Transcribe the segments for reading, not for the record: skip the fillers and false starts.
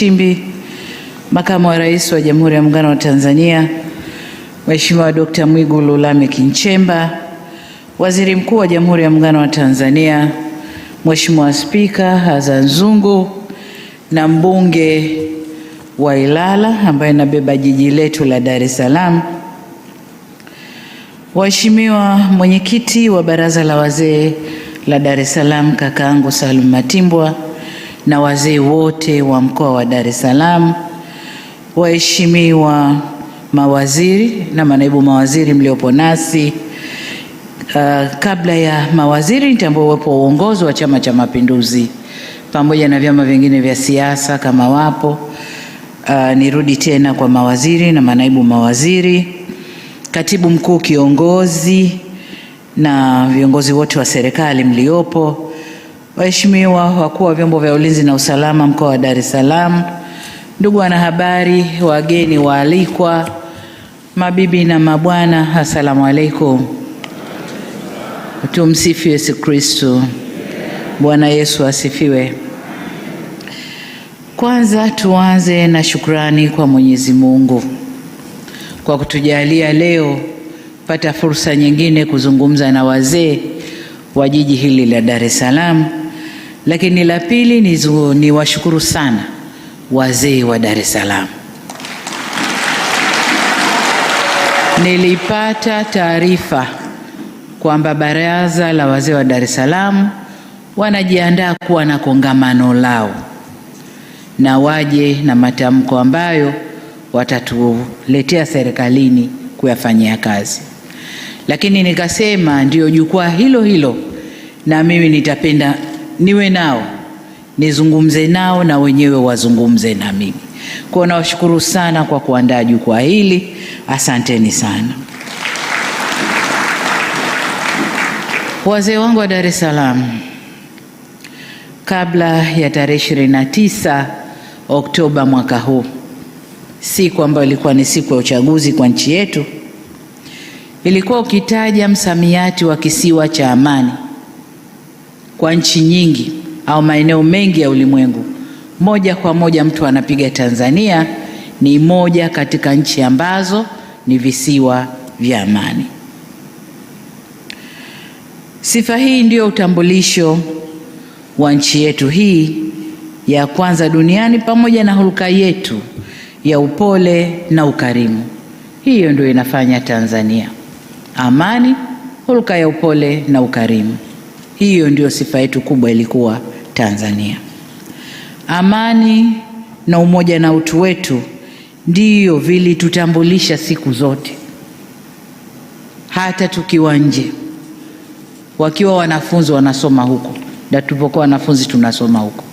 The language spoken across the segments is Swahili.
Nchimbi, Makamu wa Rais wa Jamhuri ya Muungano wa Tanzania Mheshimiwa Dr. Mwigulu Lameck Nchemba, Waziri Mkuu wa Jamhuri ya Muungano wa Tanzania Mheshimiwa Spika Azan Zungu, na mbunge wa Ilala ambaye nabeba jiji letu la Dar es Salaam, Waheshimiwa mwenyekiti wa Baraza la Wazee la Dar es Salaam kakaangu Salum Matimbwa, na wazee wote wa mkoa wa Dar es Salaam, waheshimiwa mawaziri na manaibu mawaziri mliopo nasi. Kabla ya mawaziri, nitambue uwepo wa uongozi wa Chama cha Mapinduzi pamoja na vyama vingine vya siasa kama wapo. Nirudi tena kwa mawaziri na manaibu mawaziri, katibu mkuu kiongozi na viongozi wote wa serikali mliopo, waheshimiwa wakuu wa vyombo vya ulinzi na usalama mkoa wa Dar es Salaam, ndugu wanahabari, wageni waalikwa, mabibi na mabwana, asalamu alaykum. Tumsifu Yesu Kristo. Bwana Yesu asifiwe. Kwanza tuanze na shukrani kwa Mwenyezi Mungu kwa kutujalia leo pata fursa nyingine kuzungumza na wazee wa jiji hili la Dar es Salaam. Lakini la pili ni washukuru sana wazee wa Dar es Salaam. Nilipata taarifa kwamba Baraza la Wazee wa Dar es Salaam wanajiandaa kuwa na kongamano lao na waje na matamko ambayo watatuletea serikalini kuyafanyia kazi. Lakini nikasema ndio jukwaa hilo hilo na mimi nitapenda niwe nao, nizungumze nao na wenyewe wazungumze na mimi. Kwa nawashukuru sana kwa kuandaa jukwaa hili. Asanteni sana. Wazee wangu wa Dar es Salaam, kabla ya tarehe 29 Oktoba mwaka huu, siku ambayo ilikuwa ni siku ya uchaguzi kwa nchi yetu, ilikuwa ukitaja msamiati wa kisiwa cha amani kwa nchi nyingi au maeneo mengi ya ulimwengu, moja kwa moja mtu anapiga Tanzania ni moja katika nchi ambazo ni visiwa vya amani. Sifa hii ndio utambulisho wa nchi yetu hii ya kwanza duniani, pamoja na hulka yetu ya upole na ukarimu. Hiyo ndio inafanya Tanzania amani, hulka ya upole na ukarimu. Hiyo ndio sifa yetu kubwa ilikuwa Tanzania. Amani na umoja na utu wetu ndiyo vilitutambulisha siku zote, hata tukiwa nje. Wakiwa wanafunzi wanasoma huko, na tulipokuwa wanafunzi tunasoma huko.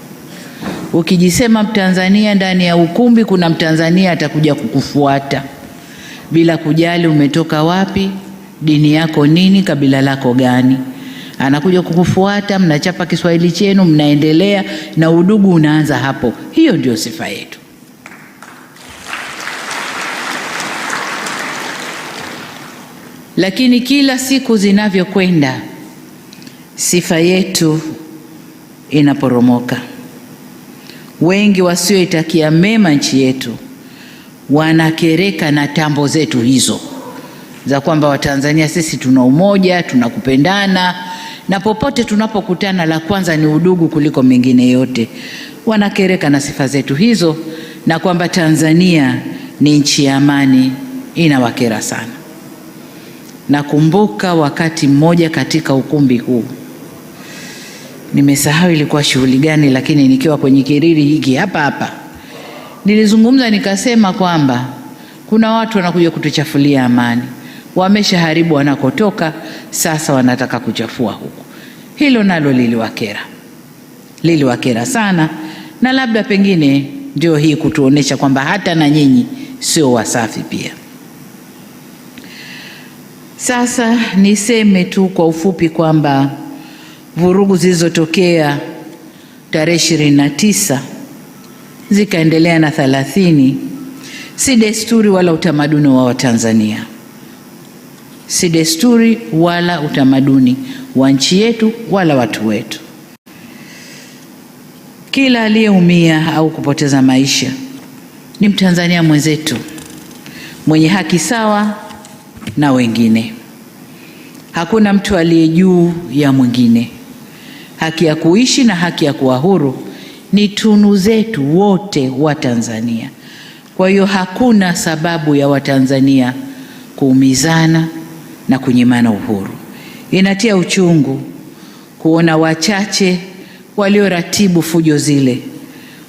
Ukijisema Mtanzania ndani ya ukumbi, kuna Mtanzania atakuja kukufuata bila kujali umetoka wapi, dini yako nini, kabila lako gani. Anakuja kukufuata, mnachapa Kiswahili chenu, mnaendelea na udugu unaanza hapo. Hiyo ndio sifa yetu. Lakini kila siku zinavyokwenda, sifa yetu inaporomoka. Wengi wasioitakia mema nchi yetu wanakereka na tambo zetu hizo za kwamba Watanzania sisi tuna umoja, tunakupendana, na popote tunapokutana la kwanza ni udugu kuliko mengine yote. Wanakereka na sifa zetu hizo, na kwamba Tanzania ni nchi ya amani. Inawakera sana. Nakumbuka wakati mmoja katika ukumbi huu, nimesahau ilikuwa shughuli gani, lakini nikiwa kwenye kiriri hiki hapa nilizungumza nikasema kwamba kuna watu wanakuja kutuchafulia amani. Wameshaharibu wanakotoka, sasa wanataka kuchafua huku. Hilo nalo liliwakera sana, na labda pengine ndio hii kutuonesha kwamba hata na nyinyi sio wasafi pia. Sasa niseme tu kwa ufupi kwamba vurugu zilizotokea tarehe 29 zikaendelea na 30 si desturi wala utamaduni wa Watanzania, si desturi wala utamaduni wa nchi yetu wala watu wetu. Kila aliyeumia au kupoteza maisha ni Mtanzania mwenzetu mwenye haki sawa na wengine. Hakuna mtu aliye juu ya mwingine. Haki ya kuishi na haki ya kuwa huru ni tunu zetu wote wa Tanzania. Kwa hiyo hakuna sababu ya Watanzania kuumizana na kunyimana uhuru. Inatia uchungu kuona wachache walioratibu fujo zile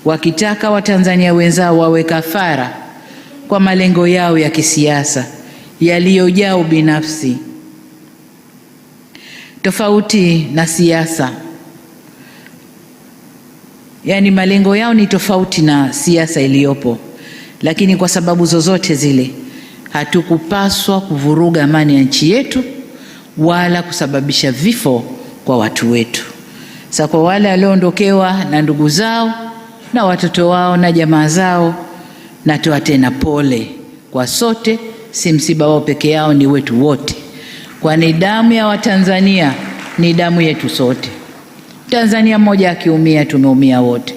wakitaka Watanzania wenzao wawe kafara kwa malengo yao ya kisiasa yaliyojaa ubinafsi. Tofauti na siasa, yani malengo yao ni tofauti na siasa iliyopo, lakini kwa sababu zozote zile hatukupaswa kuvuruga amani ya nchi yetu wala kusababisha vifo kwa watu wetu. Sasa kwa wale walioondokewa na ndugu zao na watoto wao na jamaa zao, natoa tena pole kwa sote. Si msiba wao peke yao, ni wetu wote, kwani damu ya Watanzania ni damu yetu sote. Tanzania mmoja akiumia, tumeumia wote.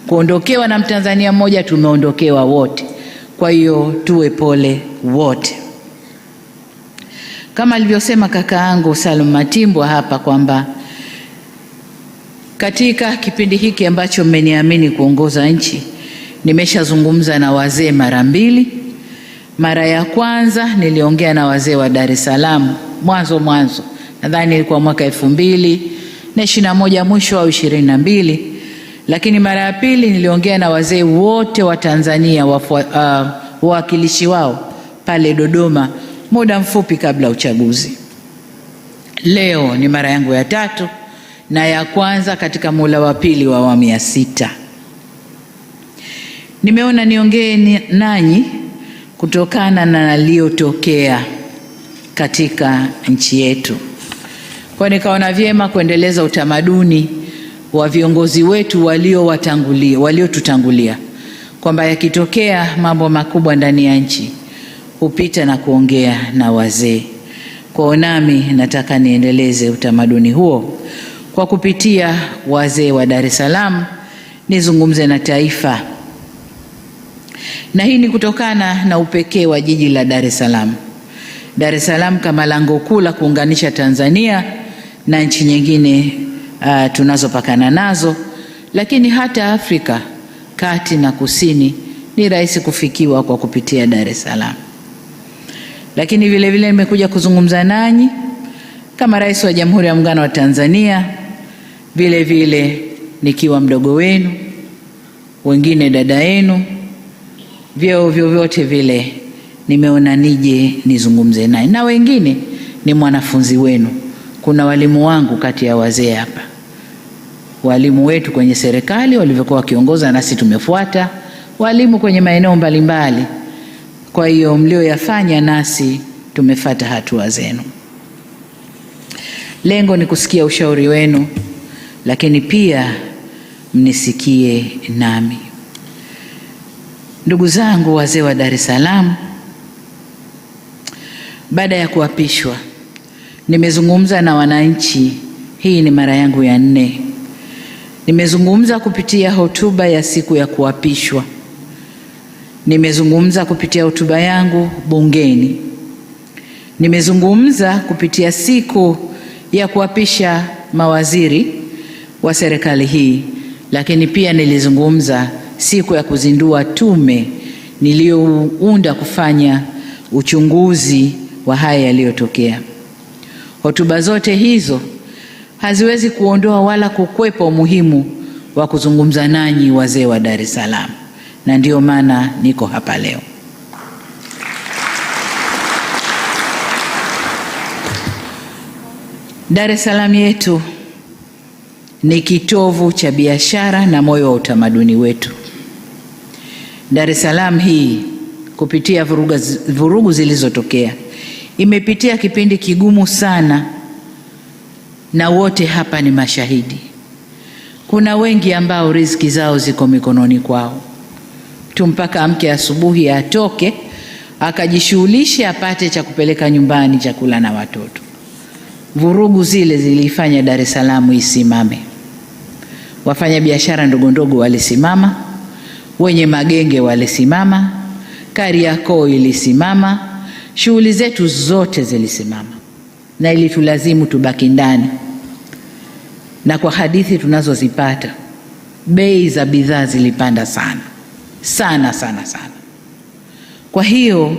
Kuondokewa na Mtanzania mmoja, tumeondokewa wote. Kwa hiyo tuwe pole wote. Kama alivyosema kaka yangu Salum Matimbwa hapa kwamba katika kipindi hiki ambacho mmeniamini kuongoza nchi, nimeshazungumza na wazee mara mbili. Mara ya kwanza niliongea na wazee wa Dar es Salaam mwanzo, nadhani ilikuwa mwaka 2021 mwisho au 22. Lakini mara ya pili niliongea na wazee wote wa Tanzania, wawakilishi wao pale Dodoma muda mfupi kabla uchaguzi. Leo ni mara yangu ya tatu na ya kwanza katika muhula wa pili wa awamu ya 6. Nimeona niongee nanyi kutokana na yaliyotokea katika nchi yetu. Kwa nikaona vyema kuendeleza utamaduni wa viongozi wetu waliotutangulia kwamba yakitokea mambo makubwa ndani ya nchi hupita na kuongea na wazee. Kwa nami nataka niendeleze utamaduni huo kwa kupitia wazee wa Dar es Salaam, nizungumze na taifa. Na hii ni kutokana na upekee wa jiji la Dar es Salaam. Dar es Salaam kama lango kuu la kuunganisha Tanzania na nchi nyingine tunazopakana nazo, lakini hata Afrika kati na kusini ni rahisi kufikiwa kwa kupitia Dar es Salaam. Lakini vile vile nimekuja kuzungumza nanyi kama Rais wa Jamhuri ya Muungano wa Tanzania, vile vile nikiwa mdogo wenu, wengine dada yenu, vyeo vyovyote vile nimeona nije nizungumze naye. Na wengine ni mwanafunzi wenu. Kuna walimu wangu kati ya wazee hapa, walimu wetu kwenye serikali walivyokuwa wakiongoza nasi tumefuata, walimu kwenye maeneo mbalimbali. Kwa hiyo mlioyafanya nasi tumefuata hatua zenu. Lengo ni kusikia ushauri wenu, lakini pia mnisikie nami. Ndugu zangu wazee wa Dar es Salaam, baada ya kuapishwa nimezungumza na wananchi. Hii ni mara yangu ya 4. Nimezungumza kupitia hotuba ya siku ya kuapishwa. Nimezungumza kupitia hotuba yangu bungeni. Nimezungumza kupitia siku ya kuapisha mawaziri wa serikali hii, lakini pia nilizungumza siku ya kuzindua tume niliyounda kufanya uchunguzi wa haya yaliyotokea. Hotuba zote hizo haziwezi kuondoa wala kukwepa umuhimu wa kuzungumza nanyi wazee wa Dar es Salaam, na ndio maana niko hapa leo. Dar es Salaam yetu ni kitovu cha biashara na moyo wa utamaduni wetu. Dar es Salaam hii kupitia vurugu zilizotokea imepitia kipindi kigumu sana, na wote hapa ni mashahidi. Kuna wengi ambao riziki zao ziko mikononi kwao tu, mpaka amke asubuhi atoke akajishughulishe apate cha kupeleka nyumbani, chakula na watoto. Vurugu zile zilifanya Dar es Salaam isimame. wafanya biashara ndogo ndogo walisimama, wenye magenge walisimama, Kariakoo ilisimama, shughuli zetu zote zilisimama, na ili tulazimu tubaki ndani. Na kwa hadithi tunazozipata, bei za bidhaa zilipanda sana sana sana sana. Kwa hiyo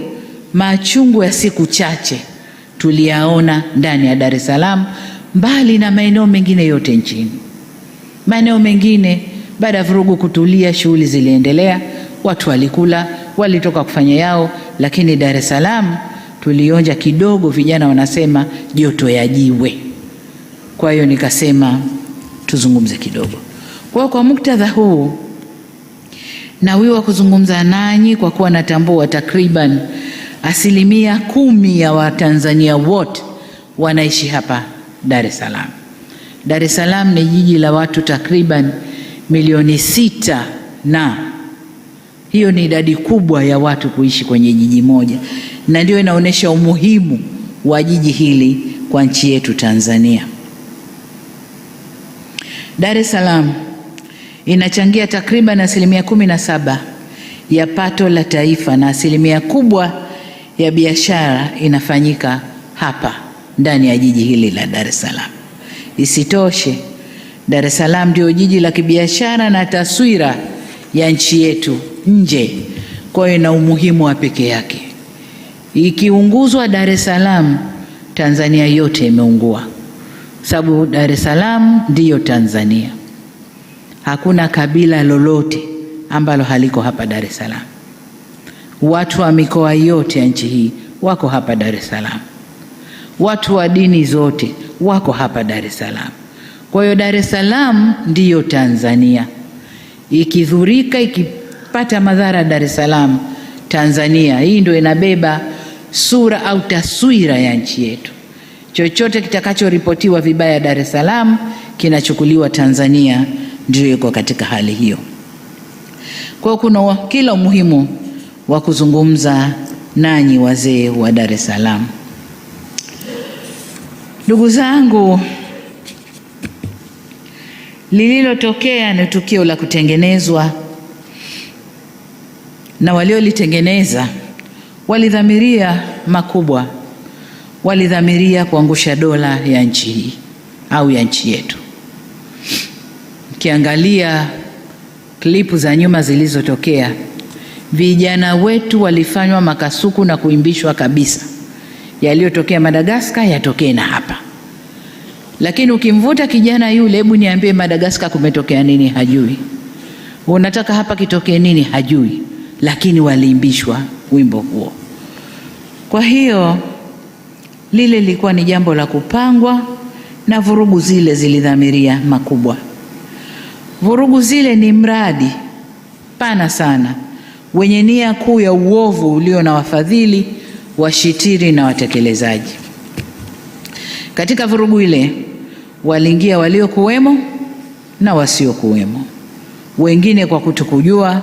machungu ya siku chache tuliyaona ndani ya Dar es Salaam, mbali na maeneo mengine yote nchini. Maeneo mengine baada ya vurugu kutulia, shughuli ziliendelea, watu walikula, walitoka kufanya yao, lakini Dar es Salaam tulionja kidogo, vijana wanasema joto ya jiwe. Kwa hiyo nikasema tuzungumze kidogo. Kwa muktadha huu nawiwa kuzungumza nanyi kwa kuwa natambua takriban 10% ya Watanzania wote wanaishi hapa Dar es Salaam. Dar es Salaam ni jiji la watu takriban milioni 6, na hiyo ni idadi kubwa ya watu kuishi kwenye jiji moja, na ndio inaonyesha umuhimu wa jiji hili kwa nchi yetu Tanzania. Dar es Salaam inachangia takriban 17% ya pato la taifa, na asilimia kubwa ya biashara inafanyika hapa ndani ya jiji hili la Dar es Salaam. Isitoshe, Dar es Salaam ndio jiji la kibiashara na taswira ya nchi yetu nje, kwa hiyo ina umuhimu wa pekee yake. Ikiunguzwa Dar es Salaam, Tanzania yote imeungua, sababu Dar es Salaam ndiyo Tanzania. Hakuna kabila lolote ambalo haliko hapa Dar es Salaam. Watu wa mikoa yote ya nchi hii wako hapa Dar es Salaam. Watu wa dini zote wako hapa Dar es Salaam. Kwa hiyo Dar es Salaam ndiyo Tanzania. Ikidhurika, ikipata madhara Dar es Salaam, Tanzania hii ndio inabeba sura au taswira ya nchi yetu. Chochote kitakachoripotiwa vibaya Dar es Salaam kinachukuliwa Tanzania, ndio iko katika hali hiyo. Kwa hiyo kuna kila umuhimu wa kuzungumza nanyi wazee wa Dar es Salaam. Ndugu zangu, lililotokea ni tukio la kutengenezwa, na waliolitengeneza walidhamiria makubwa, walidhamiria kuangusha dola ya nchi hii au ya nchi yetu. Ukiangalia klipu za nyuma zilizotokea, vijana wetu walifanywa makasuku na kuimbishwa kabisa, yaliyotokea Madagascar yatokee na hapa. Lakini ukimvuta kijana yule, hebu niambie Madagascar kumetokea nini, hajui. Unataka hapa kitokee nini, hajui. Lakini waliimbishwa wimbo huo. Kwa hiyo lile lilikuwa ni jambo la kupangwa, na vurugu zile zilidhamiria makubwa. Vurugu zile ni mradi pana sana wenye nia kuu ya uovu ulio na wafadhili, washitiri na watekelezaji. Katika vurugu ile waliingia waliokuwemo na wasiokuwemo, wengine kwa kutokujua,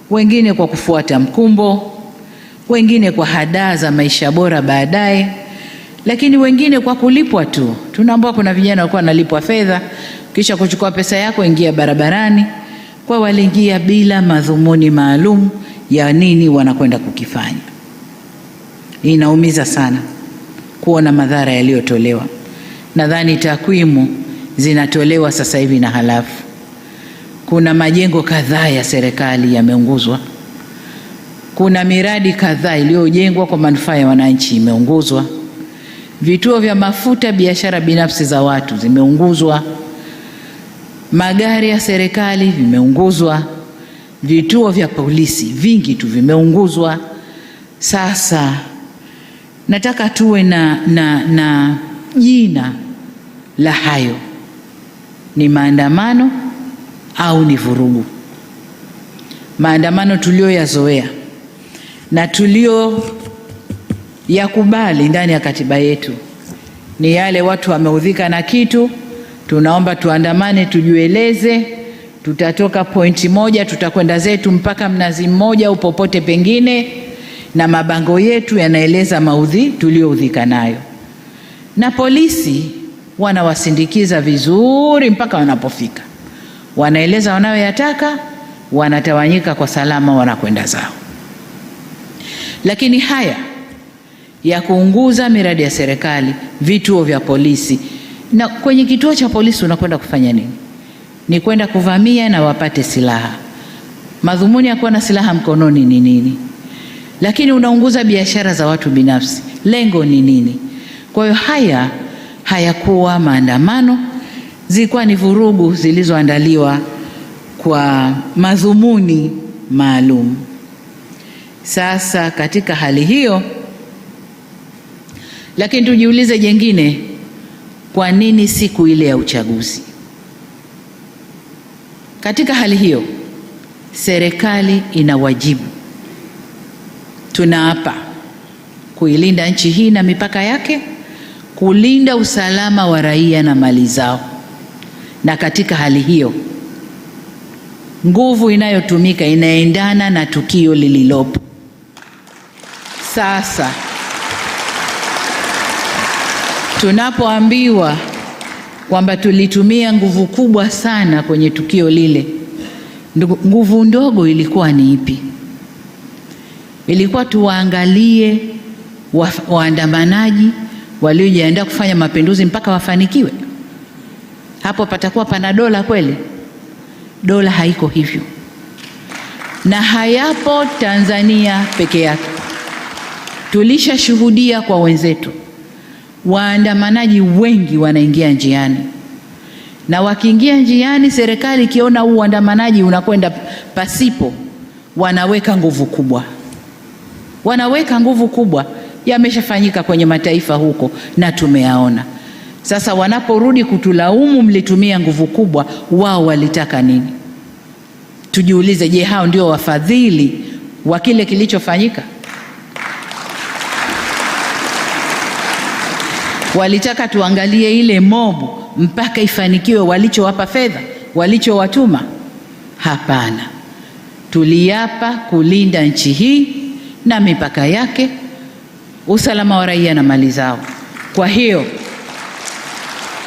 wengine kwa kufuata mkumbo, wengine kwa hadaa za maisha bora baadaye, lakini wengine kwa kulipwa tu. Tunaambiwa kuna vijana walikuwa wanalipwa fedha, kisha kuchukua pesa yako ingia barabarani. Kwa waliingia bila madhumuni maalum ya nini wanakwenda kukifanya. Inaumiza sana kuona madhara yaliyotolewa. Nadhani takwimu zinatolewa sasa hivi na halafu. Kuna majengo kadhaa ya serikali yameunguzwa. Kuna miradi kadhaa iliyojengwa kwa manufaa ya wananchi imeunguzwa. Vituo vya mafuta, biashara binafsi za watu zimeunguzwa. Magari ya serikali vimeunguzwa. Vituo vya polisi vingi tu vimeunguzwa. Sasa nataka tuwe na jina la hayo. Ni maandamano au ni vurugu? Maandamano tulioyazoea na tulio yakubali ndani ya katiba yetu ni yale watu wameudhika na kitu, tunaomba tuandamane, tujueleze, tutatoka pointi moja, tutakwenda zetu mpaka Mnazi Mmoja au popote pengine, na mabango yetu yanaeleza maudhi tulioudhika nayo, na polisi wanawasindikiza vizuri mpaka wanapofika. wanaeleza wanayoyataka, wanatawanyika kwa salama, wanakwenda zao. Lakini haya ya kuunguza miradi ya serikali, vituo vya polisi, na kwenye kituo cha polisi unakwenda kufanya nini? Ni kwenda kuvamia na wapate silaha. Madhumuni ya kuwa na silaha mkononi ni nini? Lakini unaunguza biashara za watu binafsi, lengo ni nini? Kwa hiyo haya hayakuwa maandamano, zilikuwa ni vurugu zilizoandaliwa kwa madhumuni maalum. Sasa katika hali hiyo, lakini tujiulize jengine, kwa nini siku ile ya uchaguzi? Katika hali hiyo, serikali ina wajibu, tunaapa kuilinda nchi hii na mipaka yake, kulinda usalama wa raia na mali zao. Na katika hali hiyo, nguvu inayotumika inaendana na tukio lililopo. Sasa tunapoambiwa kwamba tulitumia nguvu kubwa sana kwenye tukio lile, nguvu ndogo ilikuwa ni ipi? Ilikuwa tuwaangalie waandamanaji waliojiandaa kufanya mapinduzi mpaka wafanikiwe? Hapo patakuwa pana dola kweli? Dola haiko hivyo, na hayapo Tanzania peke yake. Tulishashuhudia kwa wenzetu, waandamanaji wengi wanaingia njiani, na wakiingia njiani, serikali ikiona huu uandamanaji unakwenda pasipo, wanaweka nguvu kubwa. Yameshafanyika kwenye mataifa huko na tumeyaona. Sasa wanaporudi kutulaumu mlitumia nguvu kubwa, wao walitaka nini? Tujiulize, je, hao ndio wafadhili wa kile kilichofanyika? Walitaka tuangalie ile mobu mpaka ifanikiwe walichowapa fedha, walichowatuma? Hapana. Tuliapa kulinda nchi hii na mipaka yake, usalama wa raia na mali zao. Kwa hiyo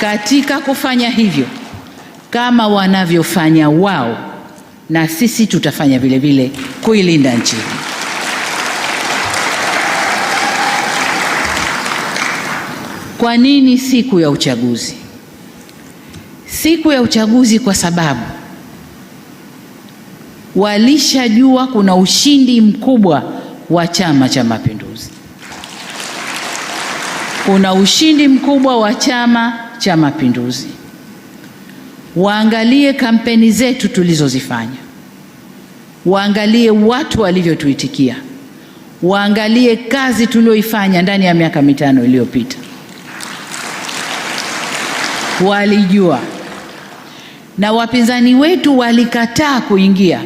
katika kufanya hivyo, kama wanavyofanya wao, na sisi tutafanya vile vile kuilinda nchi hii. Kwa nini siku ya uchaguzi? Siku ya uchaguzi kwa sababu walishajua kuna ushindi mkubwa wa Chama cha Mapinduzi. Kuna ushindi mkubwa wa Chama cha Mapinduzi. Waangalie kampeni zetu tulizozifanya, waangalie watu walivyotuitikia, waangalie kazi tulioifanya ndani ya miaka 5 iliyopita. Walijua, na wapinzani wetu walikataa kuingia,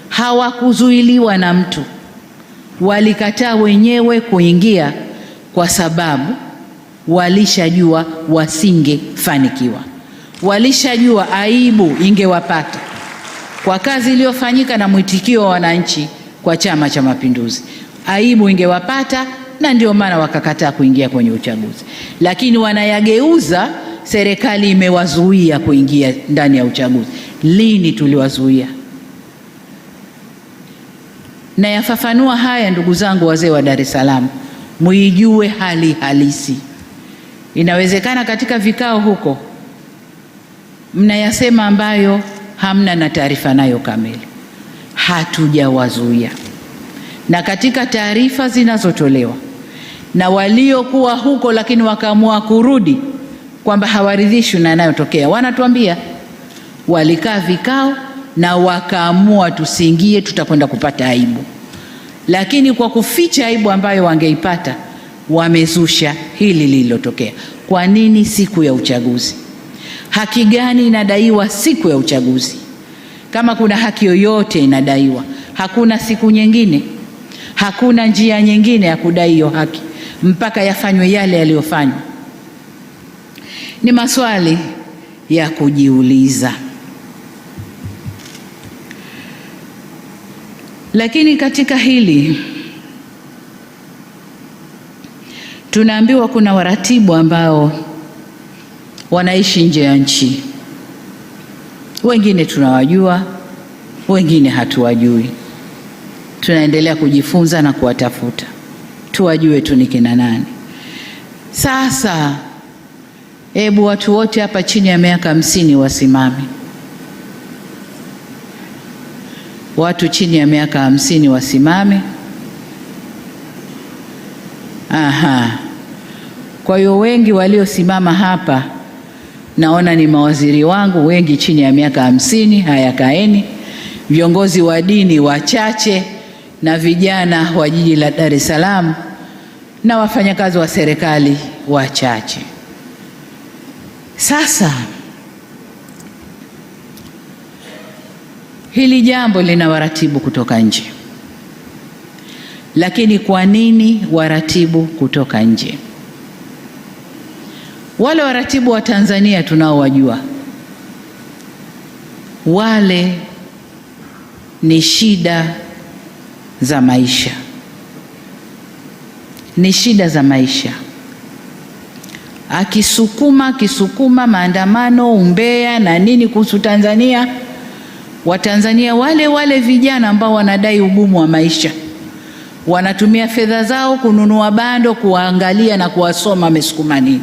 hawakuzuiliwa na mtu, walikataa wenyewe kuingia kwa sababu walishajua wasingefanikiwa, walishajua aibu ingewapata kwa kazi iliyofanyika na mwitikio wa wananchi kwa Chama cha Mapinduzi. Aibu ingewapata, na ndio maana wakakataa kuingia kwenye uchaguzi. Lakini wanayageuza, serikali imewazuia kuingia ndani ya uchaguzi. Lini tuliwazuia? Na yafafanua haya, ndugu zangu wazee wa Dar es Salaam, muijue hali halisi. Inawezekana katika vikao huko mnayasema ambayo hamna na taarifa nayo kamili. Hatujawazuia, na katika taarifa zinazotolewa na waliokuwa huko lakini wakaamua kurudi kwamba hawaridhishwi na yanayotokea, wanatuambia walikaa vikao na wakaamua tusiingie, tutakwenda kupata aibu. Lakini kwa kuficha aibu ambayo wangeipata, wamezusha hili lililotokea. Kwa nini siku ya uchaguzi? Haki gani inadaiwa siku ya uchaguzi? Kama kuna haki yoyote inadaiwa, hakuna siku nyingine, hakuna njia nyingine ya kudai hiyo haki mpaka yafanywe yale yaliyofanywa. Ni maswali ya kujiuliza. Lakini katika hili tunaambiwa kuna waratibu ambao wanaishi nje ya nchi, Wengine tunawajua, wengine hatuwajui. Tunaendelea kujifunza na kuwatafuta, tuwajue tu ni kina nani. Sasa hebu watu wote hapa chini ya miaka 50 wasimame. Watu chini ya miaka 50 wasimame. Aha. Kwa hiyo wengi waliosimama hapa naona ni mawaziri wangu, wengi chini ya miaka 50. Haya, kaeni. Viongozi wa dini wachache na vijana wa jiji la Dar es Salaam na wafanyakazi wa serikali wachache. Sasa hili jambo lina waratibu kutoka nje. Lakini kwa nini waratibu kutoka nje? Wale waratibu wa Tanzania tunaowajua, wale ni shida za maisha, ni shida za maisha. Akisukuma maandamano, umbea na nini kuhusu Tanzania, Watanzania wale vijana ambao wanadai ugumu wa maisha wanatumia fedha zao kununua bando, kuwaangalia na kuwasoma wamesukuma nini.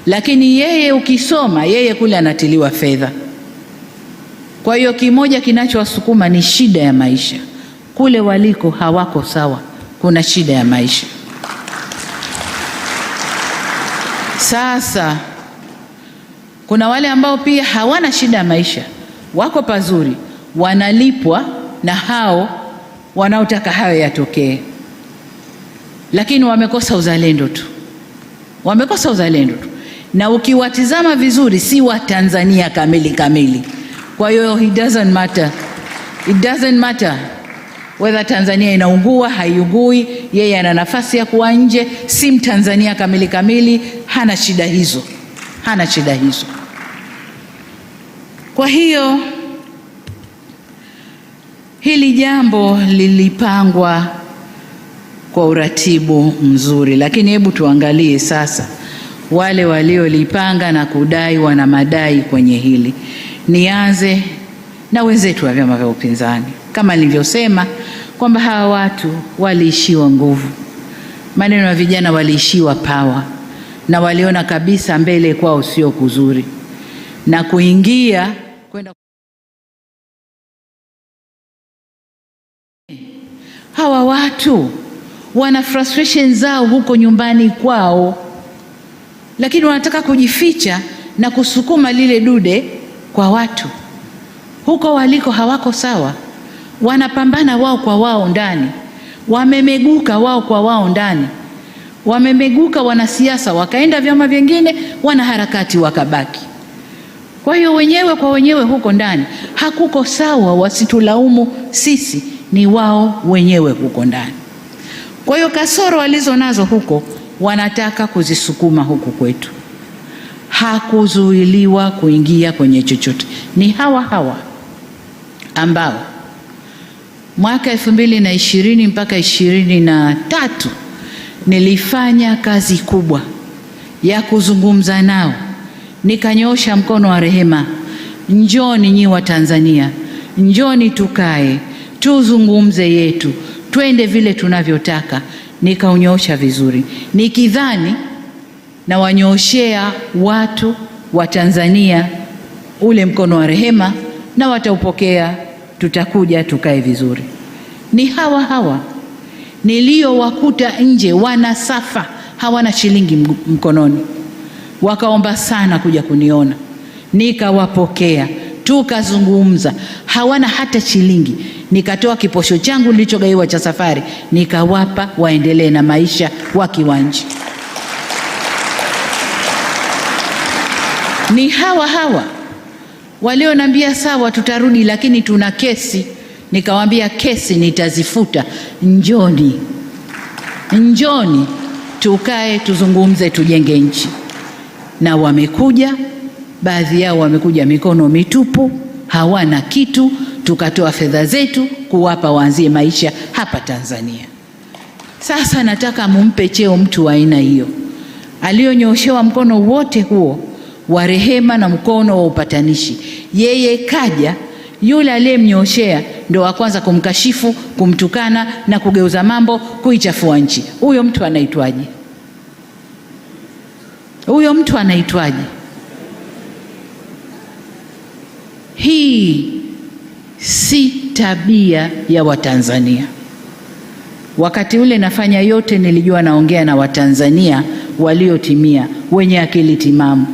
Lakini yeye ukisoma, yeye kule anatiliwa fedha. Kwa hiyo kimoja kinachowasukuma ni shida ya maisha. Kule waliko hawako sawa, kuna shida ya maisha. Sasa kuna wale ambao pia hawana shida ya maisha, wako pazuri, wanalipwa na hao wanaotaka hayo yatokee, lakini wamekosa uzalendo tu, wamekosa uzalendo tu. Na ukiwatizama vizuri si wa Tanzania kamili. Kwa hiyo it doesn't matter whether Tanzania inaungua haiungui, yeye ana nafasi ya kuwa nje, si Mtanzania kamili, hana shida hizo, hana shida hizo. Kwa hiyo hili jambo lilipangwa kwa uratibu mzuri, lakini hebu tuangalie sasa wale waliolipanga na kudai wana madai kwenye hili. Nianze na wenzetu wa vyama vya upinzani. Kama nilivyosema kwamba hawa watu waliishiwa nguvu, maneno ya vijana waliishiwa power, na waliona kabisa mbele kwao sio kuzuri, na kuingia kwenda. Hawa watu wana frustration zao huko nyumbani kwao, lakini wanataka kujificha na kusukuma lile dude kwa watu. Huko waliko hawako sawa, wanapambana wao kwa wao ndani, wamemeguka wao kwa wao ndani, wamemeguka wanasiasa, wakaenda vyama vingine, wanaharakati wakabaki. Kwa hiyo wenyewe kwa wenyewe huko ndani hakuko sawa, wasitulaumu sisi, ni wao wenyewe huko ndani. Kwa hiyo kasoro walizo nazo huko wanataka kuzisukuma huku kwetu. Hakuzuiliwa kuingia kwenye chochote. Ni hawa ambao mwaka 2020 mpaka 2023 nilifanya kazi kubwa ya kuzungumza nao, nikanyoosha mkono wa rehema, njoni nyi wa Tanzania, njoni tukae tuzungumze yetu, twende vile tunavyotaka. Nikaunyoosha vizuri, nikidhani na wanyooshea watu wa Tanzania ule mkono wa rehema, na wataupokea, tutakuja tukae vizuri. Ni hawa niliowakuta nje wanasafa, hawana shilingi mkononi, wakaomba sana kuja kuniona, nikawapokea, tukazungumza, hawana hata shilingi. Nikatoa kiposho changu nilichogaiwa cha safari, nikawapa waendelee na maisha wakiwa nje. Ni hawa walionambia sawa tutarudi, lakini tuna kesi. Nikawaambia kesi nitazifuta, njoni tukae tuzungumze, tujenge nchi. Na wamekuja, baadhi yao wamekuja mikono mitupu, hawana kitu. Tukatoa fedha zetu kuwapa waanzie maisha hapa Tanzania. Sasa nataka mumpe cheo mtu wa aina hiyo, aliyonyoshewa mkono wote huo wa rehema na mkono wa upatanishi. Yeye kaja, yule aliyemnyoshea ndo wa kwanza kumkashifu, kumtukana na kugeuza mambo, kuichafua nchi. Huyo mtu anaitwaje? Huyo mtu anaitwaje? Hii si tabia ya Watanzania. Wakati ule nafanya yote, nilijua naongea na Watanzania waliotimia, wenye akili timamu.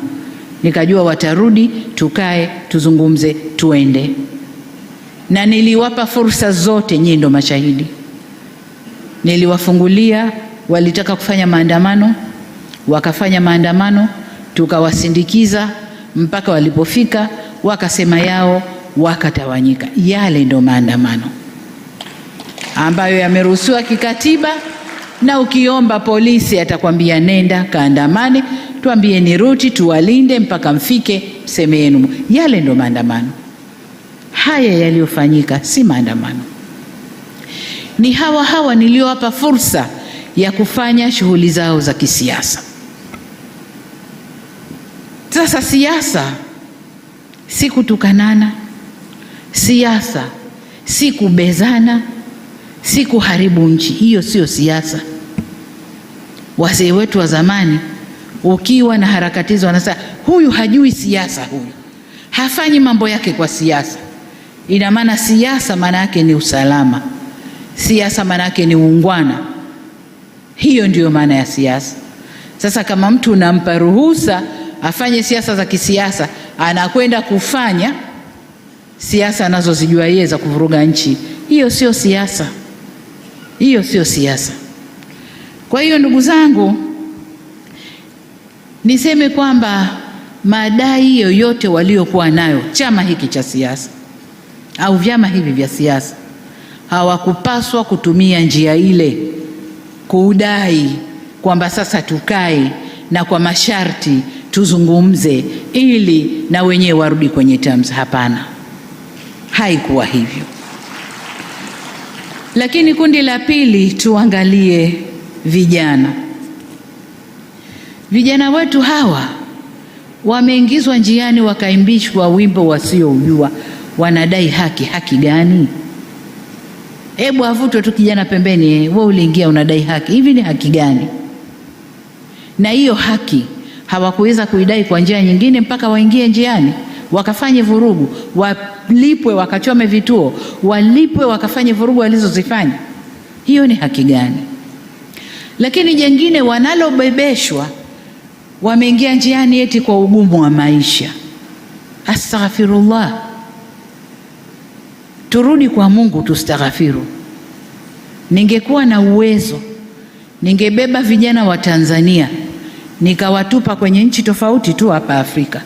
Nikajua watarudi, tukae, tuzungumze, tuende. Na niliwapa fursa zote, nyinyi ndo mashahidi. Niliwafungulia, walitaka kufanya maandamano, wakafanya maandamano, tukawasindikiza mpaka walipofika, wakasema yao, wakatawanyika. Yale ndo maandamano ambayo yameruhusiwa kikatiba, na ukiomba polisi atakwambia nenda kaandamane, tuambie ni ruti, tuwalinde mpaka mfike mseme yenu. Yale ndo maandamano. Haya yaliyofanyika si maandamano. Ni hawa niliowapa fursa ya kufanya shughuli zao za kisiasa. Sasa siasa si kutukanana, siasa si kubezana, si kuharibu nchi. Hiyo sio siasa. Wazee wetu wa zamani, ukiwa na harakati hizo, wanasema huyu hajui siasa, huyu hafanyi mambo yake kwa siasa. Ina maana siasa maana yake ni usalama, siasa maana yake ni uungwana. Hiyo ndiyo maana ya siasa. Sasa kama mtu unampa ruhusa afanye siasa za kisiasa, anakwenda kufanya siasa anazozijua yeye za kuvuruga nchi, hiyo sio siasa. Hiyo sio siasa. Kwa hiyo ndugu zangu, niseme kwamba madai yoyote waliokuwa nayo chama hiki cha siasa au vyama hivi vya siasa, hawakupaswa kutumia njia ile kudai kwamba sasa tukae na kwa masharti tuzungumze ili na wenyewe warudi kwenye terms. Hapana, haikuwa hivyo. Lakini kundi la pili, tuangalie vijana. Vijana wetu hawa wameingizwa njiani, wakaimbishwa wimbo wasioujua. Wanadai haki. Haki gani? Hebu avutwe tu kijana pembeni, wewe uliingia unadai haki. Hivi ni haki gani? Na hiyo haki hawakuweza kuidai kwa njia nyingine mpaka waingie njiani, wakafanye vurugu, walipwe, wakachome vituo, walipwe, wakafanye vurugu walizozifanya. Hiyo ni haki gani? Lakini jengine wanalobebeshwa, wameingia njiani eti kwa ugumu wa maisha. Astaghfirullah. Turudi kwa Mungu tustaghfiru. Ningekuwa na uwezo, ningebeba vijana wa Tanzania nikawatupa kwenye nchi tofauti tu hapa Afrika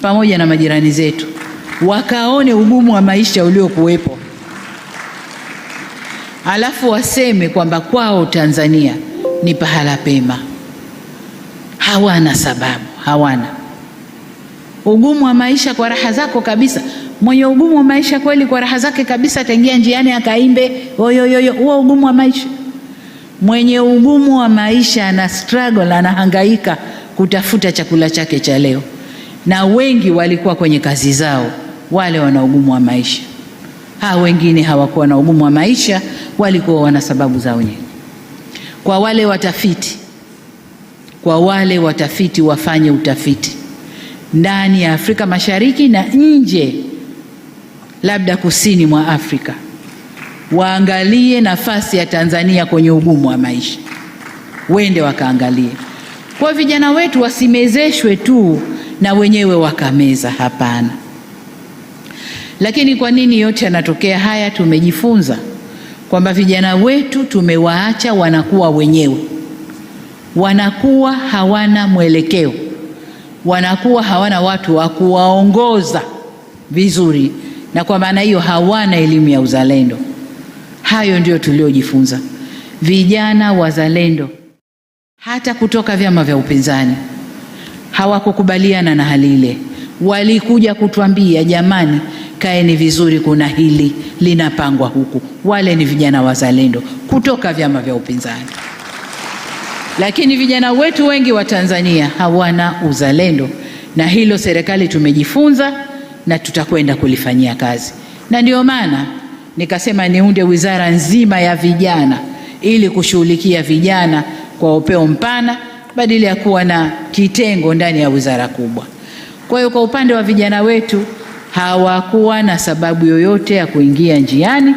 pamoja na majirani zetu, wakaone ugumu wa maisha uliokuwepo, alafu waseme kwamba kwao Tanzania ni pahala pema. Hawana sababu, hawana. Ugumu wa maisha kwa raha zako kabisa. Mwenye ugumu wa maisha kweli kwa raha zake kabisa ataingia njiani akaimbe oyoyoyo, huo ugumu wa maisha. Mwenye ugumu wa maisha ana struggle, anahangaika kutafuta chakula chake cha leo, na wengi walikuwa kwenye kazi zao, wale wana ugumu wa maisha. Wengine hawakuwa na ugumu wa maisha, walikuwa wana sababu zao wenyewe. Kwa wale watafiti wafanye utafiti ndani ya Afrika Mashariki na nje, labda kusini mwa Afrika, waangalie nafasi ya Tanzania kwenye ugumu wa maisha, wende wakaangalie. Kwa vijana wetu wasimezeshwe tu na wenyewe wakameza, hapana. Lakini kwa nini yote yanatokea haya? Tumejifunza kwamba vijana wetu tumewaacha wanakuwa wenyewe, wanakuwa hawana mwelekeo, wanakuwa hawana watu wa kuwaongoza vizuri, na kwa maana hiyo hawana elimu ya uzalendo. Hayo ndio tuliojifunza. Vijana wazalendo hata kutoka vyama vya upinzani hawakukubaliana na hali ile. Walikuja kutuambia, jamani, kaeni vizuri, kuna hili linapangwa huku. Wale ni vijana wazalendo kutoka vyama vya upinzani. Lakini vijana wetu wengi wa Tanzania hawana uzalendo, na hilo serikali tumejifunza na tutakwenda kulifanyia kazi. Na ndio maana nikasema niunde wizara nzima ya vijana ili kushughulikia vijana kwa upeo mpana badala ya kuwa na kitengo ndani ya wizara kubwa. Kwa hiyo kwa upande wa vijana wetu hawakuwa na sababu yoyote ya kuingia njiani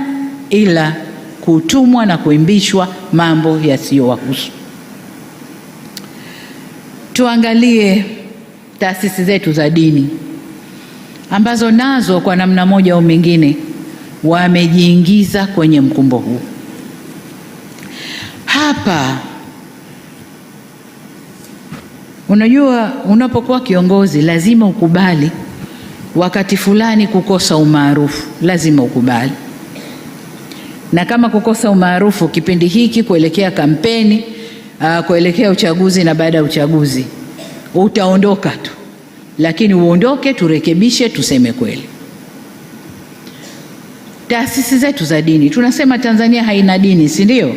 ila kutumwa na kuimbishwa mambo yasiyowahusu. Tuangalie taasisi zetu za dini ambazo nazo kwa namna moja au mingine wamejiingiza kwenye mkumbo huu. Hapa unajua, unapokuwa kiongozi lazima ukubali wakati fulani kukosa umaarufu, lazima ukubali. Na kama kukosa umaarufu kipindi hiki kuelekea kampeni, kuelekea uchaguzi na baada ya uchaguzi, utaondoka tu, lakini uondoke, turekebishe, tuseme kweli. Taasisi zetu za dini, tunasema Tanzania haina dini, si ndio?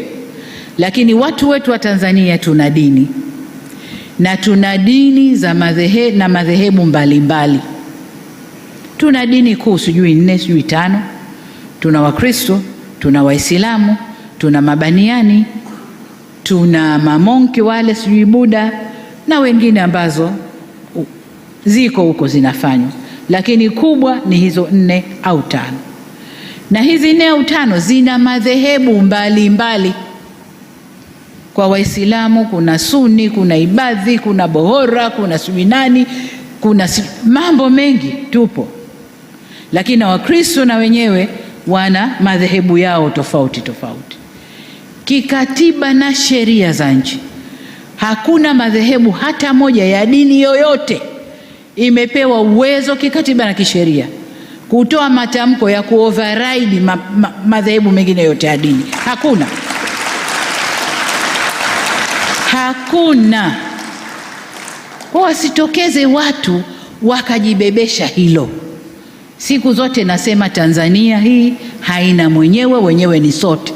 Lakini watu wetu wa Tanzania tuna dini, na tuna dini za madhehebu mbalimbali. Tuna dini kuu sijui 4 sijui 5. Tuna Wakristo, tuna Waislamu, tuna Mabaniani, tuna mamonki wale sijui Buddha na wengine ambazo ziko huko zinafanywa, lakini kubwa ni hizo 4 au 5. Na hizi 4 au 5 zina madhehebu mbalimbali. Kwa Waislamu kuna Sunni, kuna Ibadhi, kuna Bohora, kuna Subinani, kuna mambo mengi tupo. Lakini na Wakristo na wenyewe wana madhehebu yao tofauti tofauti. Kikatiba na sheria za nchi, hakuna madhehebu hata moja ya dini yoyote imepewa uwezo kikatiba na kisheria kutoa matamko ya kuoverride madhehebu mengine yote ya dini. Hakuna. Hakuna. Kwa wasitokeze watu wakajibebesha hilo. Siku zote nasema Tanzania hii haina mwenyewe, wenyewe ni sote.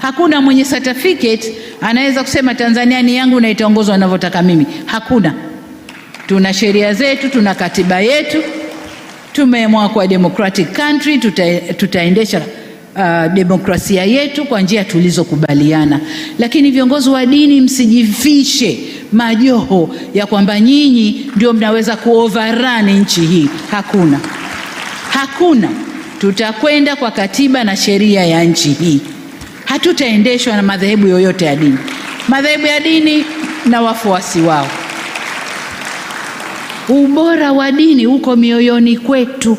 Hakuna mwenye certificate anaweza kusema Tanzania ni yangu na itaongozwa ninavyotaka mimi. Hakuna. Tuna sheria zetu, tuna katiba yetu. Tumeamua kwa democratic country tutaendesha demokrasia yetu kwa njia tulizokubaliana. Lakini viongozi wa dini, msijifishe majoho ya kwamba nyinyi ndio mnaweza kuoverrun nchi hii. Hakuna. Hakuna. Tutakwenda kwa katiba na sheria ya nchi hii. Hatutaendeshwa na madhehebu yoyote ya dini. Madhehebu ya dini na wafuasi wao. Ubora wa dini uko mioyoni kwetu.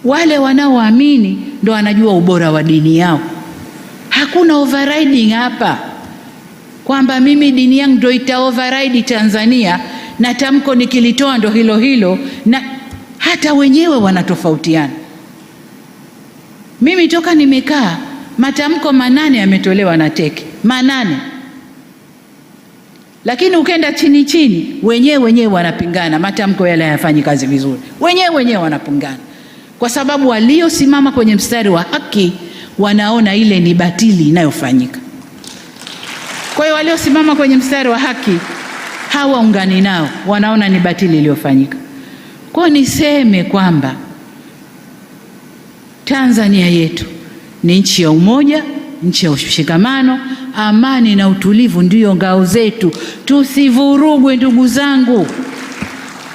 Wale wanaoamini ndio wanajua ubora wa dini yao. Hakuna overriding hapa kwamba mimi dini yangu ndio ita override Tanzania na tamko nikilitoa ndio hilo hilo, na hata wenyewe wanatofautiana. Mimi toka nimekaa matamko 8 yametolewa na teke 8, lakini ukenda chini chini wenyewe wanapingana, matamko yale hayafanyi kazi vizuri, wenyewe wanapingana, kwa sababu waliosimama kwenye mstari wa haki wanaona ile ni batili inayofanyika. Kwa hiyo waliosimama kwenye mstari wa haki hawaungani nao, wanaona ni batili iliyofanyika. Kwa niseme kwamba Tanzania yetu ni nchi ya umoja, nchi ya ushikamano, amani na utulivu ndiyo ngao zetu. Tusivurugwe ndugu zangu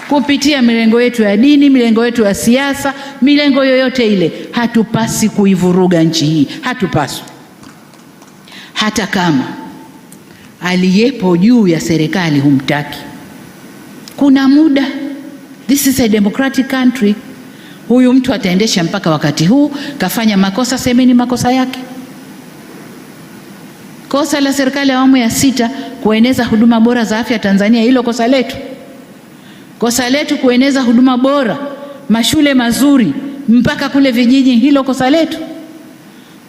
kupitia milengo yetu ya dini, milengo yetu ya siasa, milengo yoyote ile. Hatupasi kuivuruga nchi hii, hatupaswi. Hata kama aliyepo juu ya serikali humtaki, kuna muda. This is a democratic country. Huyu mtu ataendesha mpaka wakati huu, kafanya makosa, semeni makosa yake. Kosa la serikali ya awamu ya 6 kueneza huduma bora za afya Tanzania, hilo kosa letu. Kosa letu kueneza huduma bora, mashule mazuri mpaka kule vijiji, hilo kosa letu.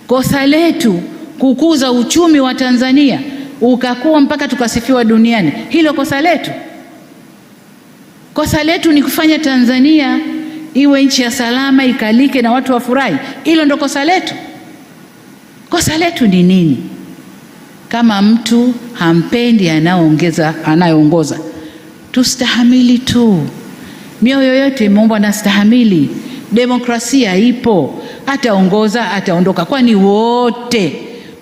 Kosa letu kukuza uchumi wa Tanzania ukakuwa mpaka tukasifiwa duniani, hilo kosa letu. Kosa letu ni kufanya Tanzania iwe nchi ya salama, ikalike na watu wafurahi, hilo ndo kosa letu. Kosa letu ni nini? Kama mtu hampendi anayeongoza, Tustahamili tu. Mioyo yote imeumbwa na stahamili. Demokrasia ipo, ataongoza ataondoka. Kwani wote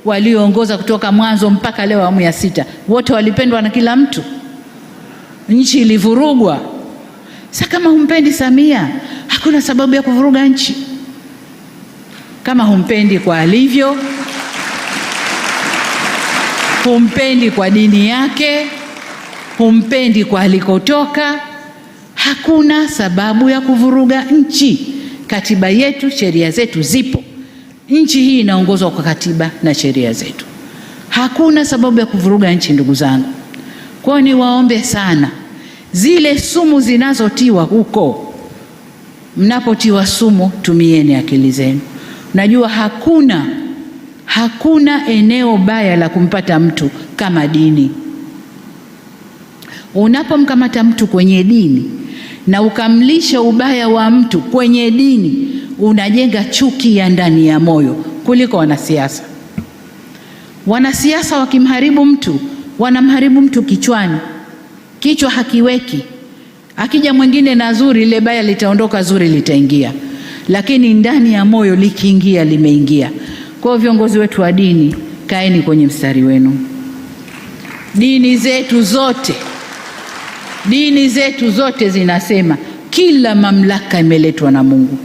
walioongoza kutoka mwanzo mpaka leo awamu ya 6 wote walipendwa na kila mtu? Nchi ilivurugwa. Sasa kama humpendi Samia, hakuna sababu ya kuvuruga nchi. Kama humpendi kwa alivyo, humpendi kwa dini yake, humpendi kwa alikotoka, hakuna sababu ya kuvuruga nchi. Katiba yetu, sheria zetu zipo. Nchi hii inaongozwa kwa katiba na sheria zetu. Hakuna sababu ya kuvuruga nchi, ndugu zangu. Kwa hiyo niwaombe sana, zile sumu zinazotiwa huko, mnapotiwa sumu tumieni akili zenu. Najua hakuna eneo baya la kumpata mtu kama dini. Unapomkamata mtu kwenye dini na ukamlisha ubaya wa mtu kwenye dini, unajenga chuki ya ndani ya moyo kuliko wanasiasa. Wanasiasa wakimharibu mtu, wanamharibu mtu kichwani. Kichwa hakiweki. Akija mwingine na zuri, ile baya litaondoka, zuri litaingia. Lakini ndani ya moyo likiingia, limeingia. Kwa hiyo viongozi wetu wa dini, kaeni kwenye mstari wenu. Dini zetu zote zinasema kila mamlaka imeletwa na Mungu.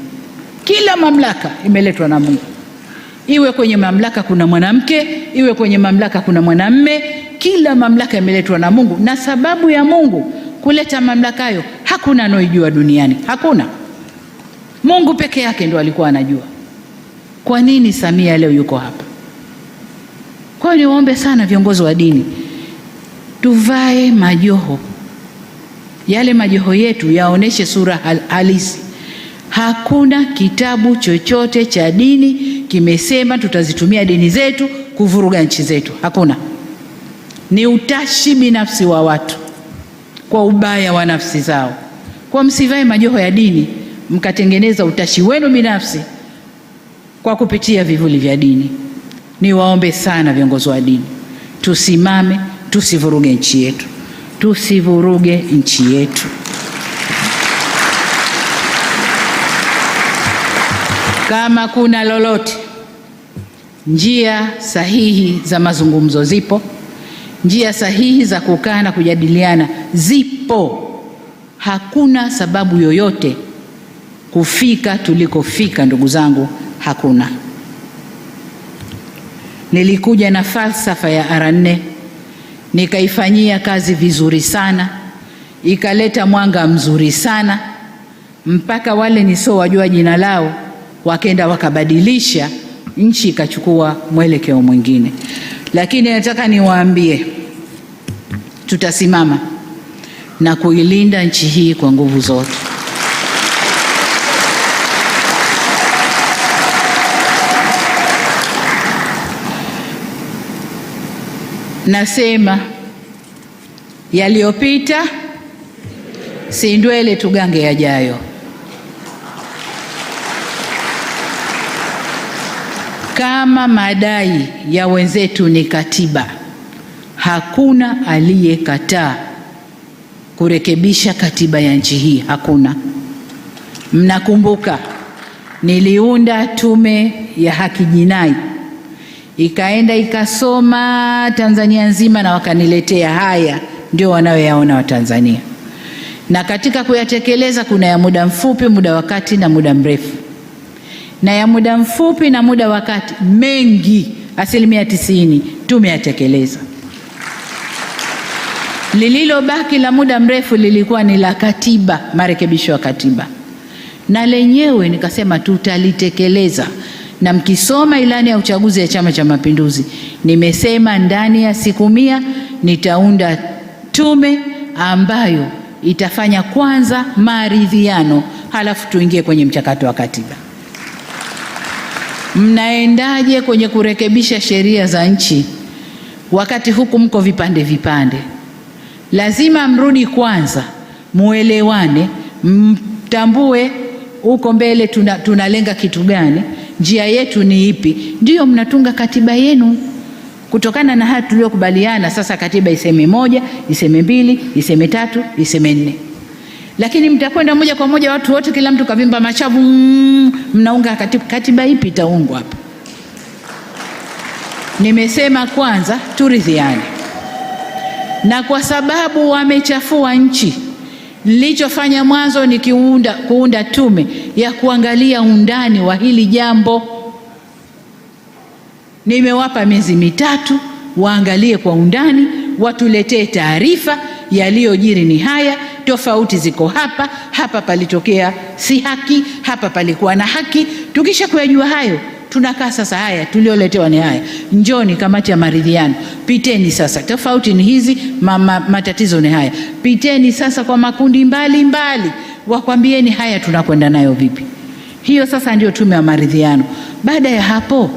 Kila mamlaka imeletwa na Mungu. Iwe kwenye mamlaka kuna mwanamke, iwe kwenye mamlaka kuna mwanamume, kila mamlaka imeletwa na Mungu. Na sababu ya Mungu kuleta mamlaka hayo, hakuna anojua duniani. Hakuna. Mungu peke yake ndo alikuwa anajua. Kwa nini Samia leo yuko hapa? Kwa hiyo niwaombe sana viongozi wa dini, tuvae majoho. Yale majoho yetu yaoneshe sura halisi. Hakuna kitabu chochote cha dini kimesema tutazitumia dini zetu kuvuruga nchi zetu. Hakuna. Ni utashi binafsi wa watu kwa ubaya wa nafsi zao. Kwa msivae majoho ya dini mkatengeneza utashi wenu binafsi kwa kupitia vivuli vya dini. Niwaombe sana viongozi wa dini, tusimame, tusivuruge nchi yetu. Tusivuruge nchi yetu. Kama kuna lolote, njia sahihi za mazungumzo zipo. Njia sahihi za kukaa na kujadiliana zipo. Hakuna sababu yoyote kufika tulikofika, ndugu zangu, hakuna. Nilikuja na falsafa ya R4, nikaifanyia kazi vizuri sana, ikaleta mwanga mzuri sana, mpaka wale nisowajua jina lao wakenda wakabadilisha, nchi ikachukua mwelekeo mwingine. Lakini nataka niwaambie, tutasimama na kuilinda nchi hii kwa nguvu zote. Nasema yaliyopita si ndwele, tugange yajayo. Kama madai ya wenzetu ni katiba, hakuna aliyekataa kurekebisha katiba ya nchi hii. Hakuna. Mnakumbuka niliunda tume ya haki jinai, ikaenda ikasoma Tanzania nzima na wakaniletea haya ndio wanayoyaona Watanzania. Na katika kuyatekeleza kuna ya muda mfupi, muda wa kati na muda mrefu. Na ya muda mfupi na muda wa kati mengi, 90% tumeyatekeleza. Lililobaki la muda mrefu lilikuwa ni la katiba, marekebisho ya katiba. Na lenyewe nikasema tutalitekeleza. Na mkisoma ilani ya uchaguzi ya Chama cha Mapinduzi, nimesema ndani ya siku 100 nitaunda tume ambayo itafanya kwanza maridhiano, halafu tuingie kwenye mchakato wa katiba. Mnaendaje kwenye kurekebisha sheria za nchi wakati huku mko vipande vipande? Lazima mrudi kwanza, muelewane, mtambue uko mbele tunalenga kitu gani, njia yetu ni ipi, ndio mnatunga katiba yenu. Kutokana na haya tuliyokubaliana, sasa katiba iseme 1, iseme 2, iseme 3, iseme 4. Lakini mtakwenda moja kwa moja watu wote, kila mtu kavimba machavu, mnaunga katiba ipi itaungwa hapa? Nimesema kwanza turidhiane, na kwa sababu wamechafua nchi, nilichofanya mwanzo ni kuunda tume ya kuangalia undani wa hili jambo. Nimewapa miezi 3 waangalie kwa undani, watuletee taarifa. Yaliyojiri ni haya, tofauti ziko hapa, hapa palitokea si haki, hapa palikuwa na haki. Tukisha kuyajua hayo, tunakaa sasa, haya tulioletewa ni haya, njoni kamati ya maridhiano, piteni sasa, tofauti ni hizi, matatizo ni haya, piteni sasa kwa makundi mbali, wakwambieni haya tunakwenda nayo vipi. Hiyo sasa ndio tume ya maridhiano. Baada ya hapo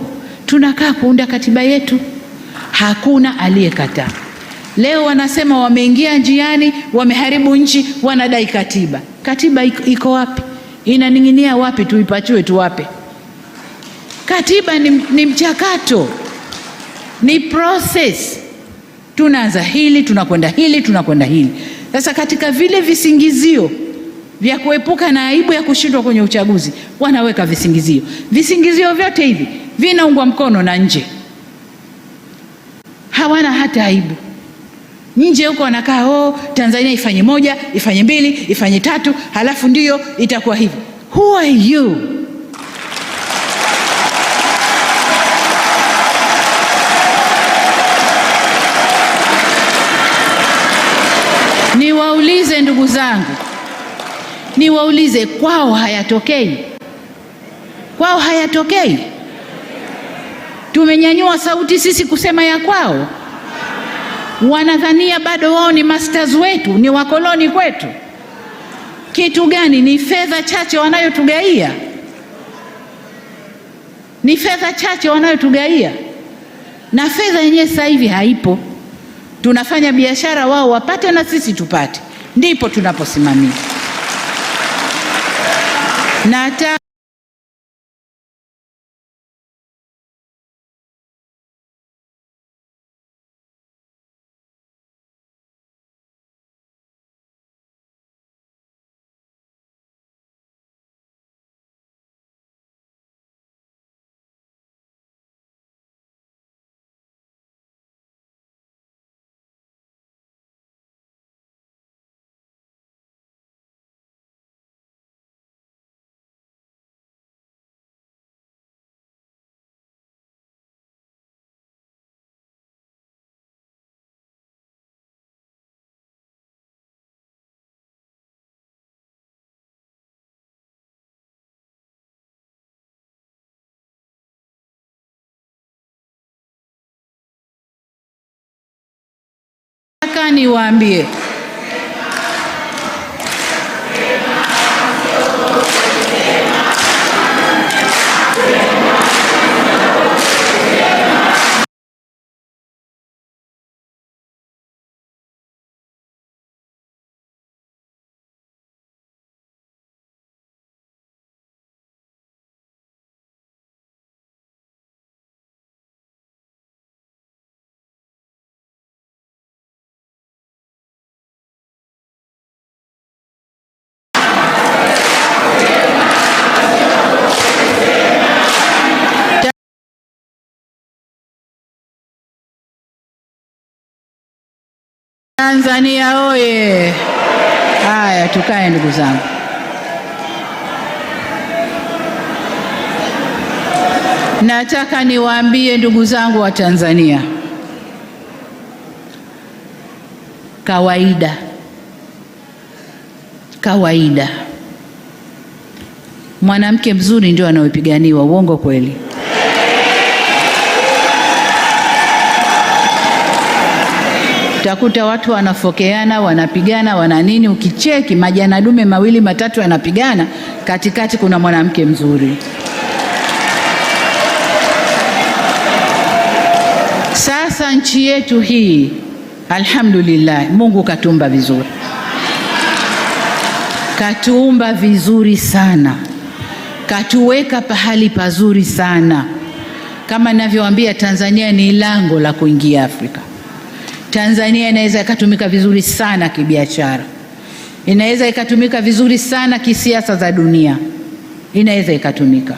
tunakaa kuunda katiba yetu. Hakuna aliyekataa. Leo wanasema wameingia njiani, wameharibu nchi, wanadai katiba. Katiba iko wapi? Inaning'inia wapi? Tuipachue tuwape? Katiba ni mchakato, ni process. Tunaanza hili, tunakwenda hili, tunakwenda hili. Sasa katika vile visingizio vya kuepuka na aibu ya kushindwa kwenye uchaguzi, wanaweka visingizio. Visingizio vyote hivi vinaungwa mkono na nje. Hawana hata aibu. Nje huko wanakaa, Tanzania ifanye 1, ifanye 2, ifanye 3, halafu ndiyo itakuwa hivi. Who are you? Niwaulize ndugu zangu, niwaulize, kwao hayatokei? Kwao hayatokei? Tumenyanyua sauti sisi kusema ya kwao? Wanadhania bado wao ni masters wetu, ni wakoloni kwetu. Kitu gani? Ni fedha chache wanayotugaia, ni fedha chache wanayotugaia, na fedha yenyewe sasa hivi haipo. Tunafanya biashara, wao wapate na sisi tupate, ndipo tunaposimamia. Niwaambie, Tanzania oye! Haya, tukae ndugu zangu. Nataka niwaambie ndugu zangu wa Tanzania, kawaida mwanamke mzuri ndio anayepiganiwa. Uongo kweli? Utakuta watu wanafokeana, wanapigana, wana nini, ukicheki majana dume 2 3 yanapigana, katikati kuna mwanamke mzuri. Sasa nchi yetu hii, alhamdulillah, Mungu katuumba vizuri, katuumba vizuri sana, katuweka pahali pazuri sana, Kama ninavyowaambia, Tanzania ni lango la kuingia Afrika. Tanzania inaweza ikatumika vizuri sana kibiashara, inaweza ikatumika vizuri sana kisiasa za dunia, inaweza ikatumika.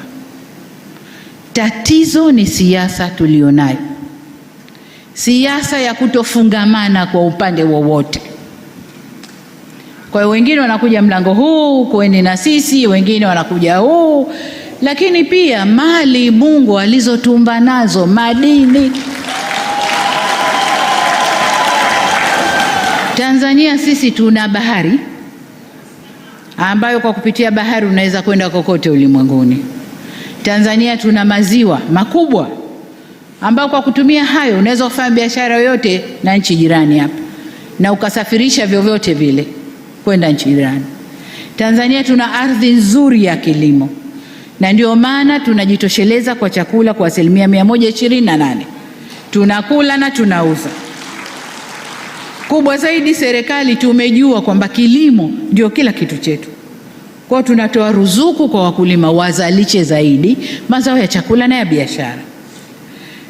Tatizo ni siasa tulionayo, siasa ya kutofungamana kwa upande wowote. Kwa hiyo wengine wanakuja mlango huu, kweni na sisi, wengine wanakuja huu, lakini pia mali Mungu alizotumba nazo, madini. Tanzania sisi tuna bahari ambayo kwa kupitia bahari unaweza kwenda kokote ulimwenguni. Tanzania tuna maziwa makubwa ambayo kwa kutumia hayo unaweza kufanya biashara yoyote na nchi jirani hapa na ukasafirisha vyovyote vile kwenda nchi jirani. Tanzania tuna ardhi nzuri ya kilimo na ndio maana tunajitosheleza kwa chakula kwa 128%. Tunakula na tunauza. Kubwa zaidi, serikali tumejua kwamba kilimo ndio kila kitu chetu. Kwa tunatoa ruzuku kwa wakulima wazalishe zaidi mazao ya chakula na ya biashara.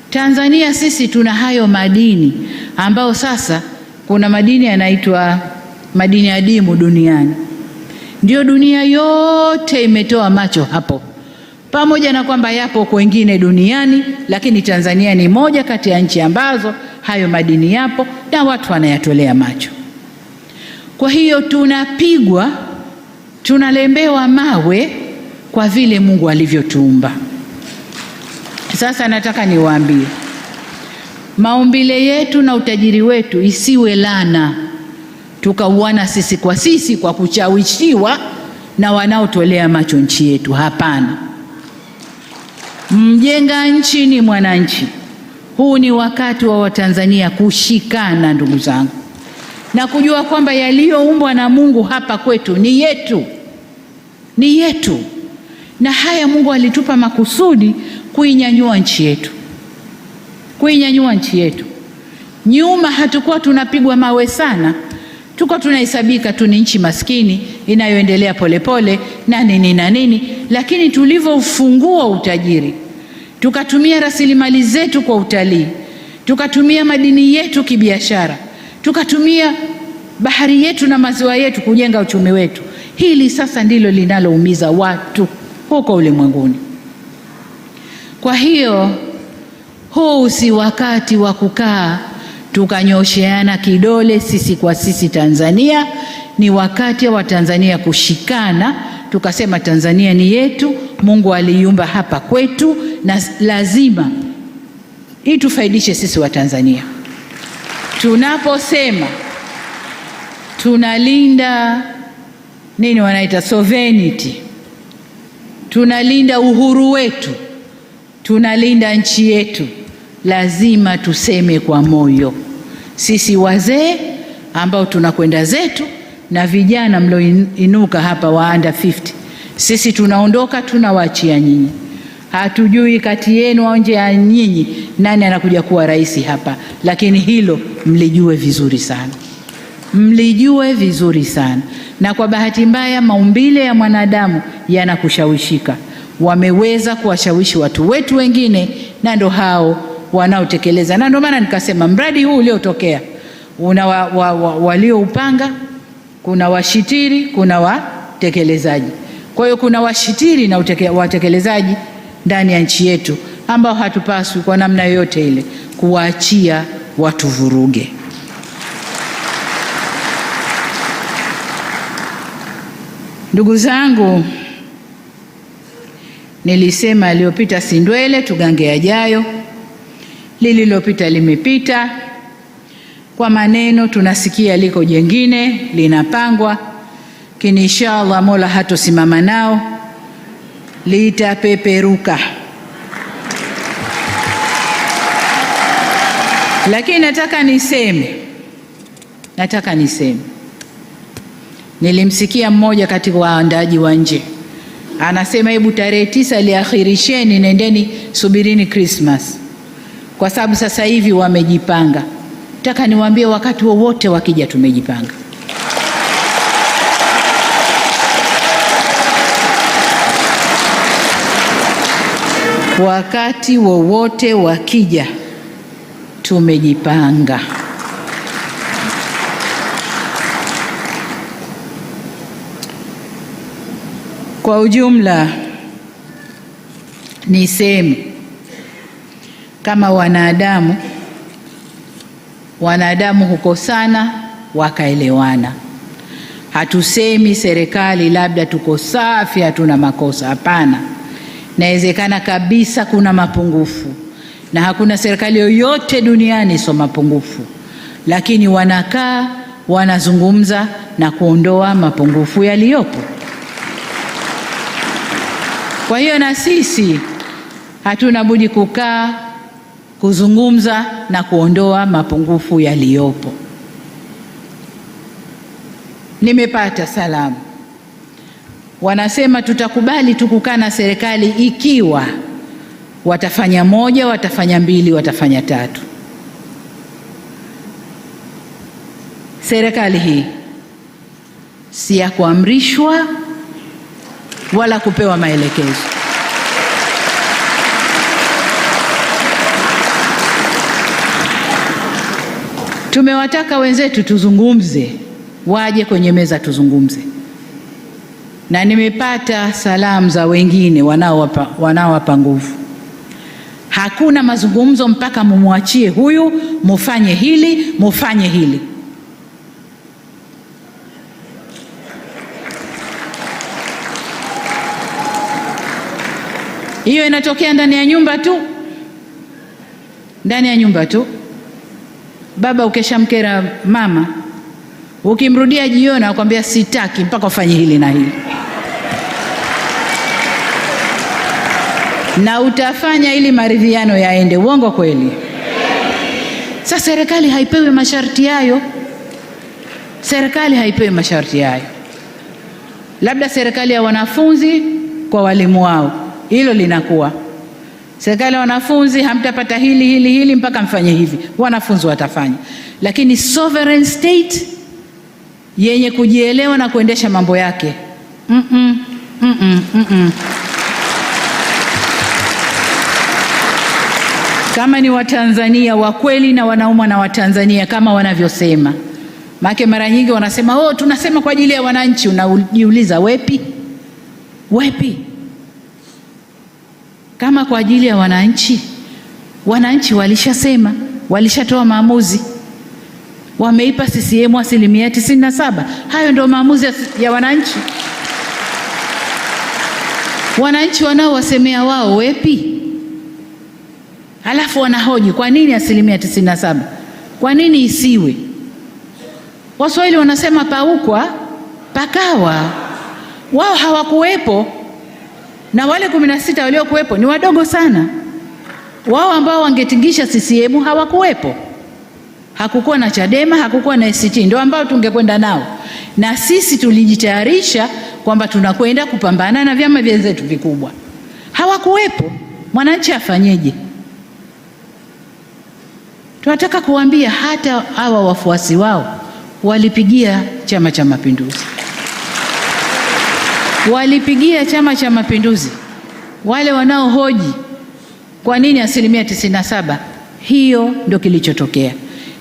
Tanzania sisi tuna hayo madini ambao sasa kuna madini yanaitwa madini adimu duniani. Ndio dunia yote imetoa macho hapo. Pamoja na kwamba yapo kwengine duniani, lakini Tanzania ni moja kati ya nchi ambazo hayo madini yapo na watu wanayatolea macho. Kwa hiyo tunapigwa, tunalembewa mawe kwa vile Mungu alivyotuumba. Sasa nataka niwaambie, maumbile yetu na utajiri wetu isiwe lana tukauana sisi kwa kuchawishiwa na wanaotolea macho nchi yetu. Hapana. Mjenga nchi ni mwananchi. Huu ni wakati wa Watanzania kushikana, ndugu zangu, na kujua kwamba yaliyoumbwa na Mungu hapa kwetu ni yetu, ni yetu. Na haya Mungu alitupa makusudi kuinyanyua nchi yetu, kuinyanyua nchi yetu. Nyuma hatukuwa tunapigwa mawe sana, tuko tunahesabika tu ni nchi maskini inayoendelea polepole na nini na nini, lakini tulivyofungua utajiri, tukatumia rasilimali zetu kwa utalii, tukatumia madini yetu kibiashara, tukatumia bahari yetu na maziwa yetu kujenga uchumi wetu, hili sasa ndilo linaloumiza watu huko ulimwenguni. Kwa hiyo huu si wakati wa kukaa tukanyosheana kidole sisi kwa sisi. Tanzania ni wakati wa Tanzania kushikana, tukasema Tanzania ni yetu, Mungu aliiumba hapa kwetu na lazima itufaidishe sisi wa Tanzania. Tunaposema tunalinda nini wanaita sovereignty, tunalinda uhuru wetu, tunalinda nchi yetu, lazima tuseme kwa moyo. Sisi wazee ambao tunakwenda zetu na vijana mlioinuka hapa wa under 50, sisi tunaondoka, tunawaachia nyinyi. Hatujui kati yenu au nje ya nyinyi nani anakuja kuwa rais hapa, lakini hilo mlijue vizuri sana, mlijue vizuri sana. Na kwa bahati mbaya maumbile ya mwanadamu yanakushawishika. Wameweza kuwashawishi watu wetu wengine, na ndo hao wanaotekeleza. Na ndio maana nikasema mradi huu uliotokea una walioupanga, kuna washitiri, kuna watekelezaji. Kwa hiyo kuna washitiri na watekelezaji ndani ya nchi yetu ambao hatupaswi kwa namna yoyote ile kuwaachia watu vuruge. Ndugu zangu, nilisema aliyopita si ndwele, tugange yajayo. Lililopita limepita. Kwa maneno tunasikia liko jengine linapangwa, lakini inshallah Mola hatosimama nao, litapeperuka. Lakini nataka niseme, nilimsikia mmoja katika waandaji wa nje anasema, hebu tarehe 9 liakhirisheni, nendeni subirini Christmas, kwa sababu sasa hivi wamejipanga. Nataka niwaambie wakati wowote wakija tumejipanga. wakati wowote wakija, tumejipanga. Kwa ujumla, niseme kama wanadamu hukosana wakaelewana. Hatusemi serikali labda tuko safi, hatuna makosa. Hapana, inawezekana kabisa kuna mapungufu, na hakuna serikali yoyote duniani sio mapungufu, lakini wanakaa wanazungumza na kuondoa mapungufu yaliyopo. Kwa hiyo na sisi hatuna budi kukaa, kuzungumza na kuondoa mapungufu yaliyopo. Nimepata salamu wanasema tutakubali tukukaa na serikali ikiwa watafanya moja, watafanya mbili, watafanya tatu. Serikali hii si ya kuamrishwa wala kupewa maelekezo. Tumewataka wenzetu tuzungumze, waje kwenye meza tuzungumze, na nimepata salamu za wengine wanaowapa nguvu. Hakuna mazungumzo mpaka mumwachie huyu, mufanye hili, mufanye hili. Hiyo inatokea ndani ya nyumba tu, ndani ya nyumba tu. Baba ukeshamkera mama, ukimrudia jioni akwambia sitaki mpaka ufanye hili na hili, na utafanya ili maridhiano yaende. Uongo kweli? Sasa serikali haipewi masharti hayo. Serikali haipewi masharti hayo. Labda serikali ya wanafunzi kwa walimu wao, hilo linakuwa. Serikali ya wanafunzi, hamtapata hili mpaka mfanye hivi, wanafunzi watafanya. Lakini sovereign state yenye kujielewa na kuendesha mambo yake, Kama ni Watanzania wa kweli na wanaumwa na Watanzania kama wanavyosema. Maana mara nyingi wanasema tunasema kwa ajili ya wananchi. Unajiuliza wepi? Kama kwa ajili ya wananchi, wananchi walishasema, walishatoa maamuzi, wameipa CCM 97%. Hayo ndio maamuzi ya wananchi. Wananchi wanaowasemea wao wepi? Halafu wanahoji kwa nini 97%? Kwa nini isiwe? Waswahili wanasema paukwa pakawa. Wao hawakuwepo, na wale 16 waliokuwepo ni wadogo sana. Wao ambao wangetingisha CCM hawakuwepo. Hakukuwa na Chadema, hakukuwa na ACT, ndio ambao tungekwenda nao. Na sisi tulijitayarisha kwamba tunakwenda kupambana na vyama vyenzetu vikubwa. Hawakuwepo. Mwananchi afanyeje? Tunataka kuambia hata hawa wafuasi wao walipigia Chama cha Mapinduzi. Walipigia Chama cha Mapinduzi. Wale wanaohoji kwa nini 97%, hiyo ndio kilichotokea.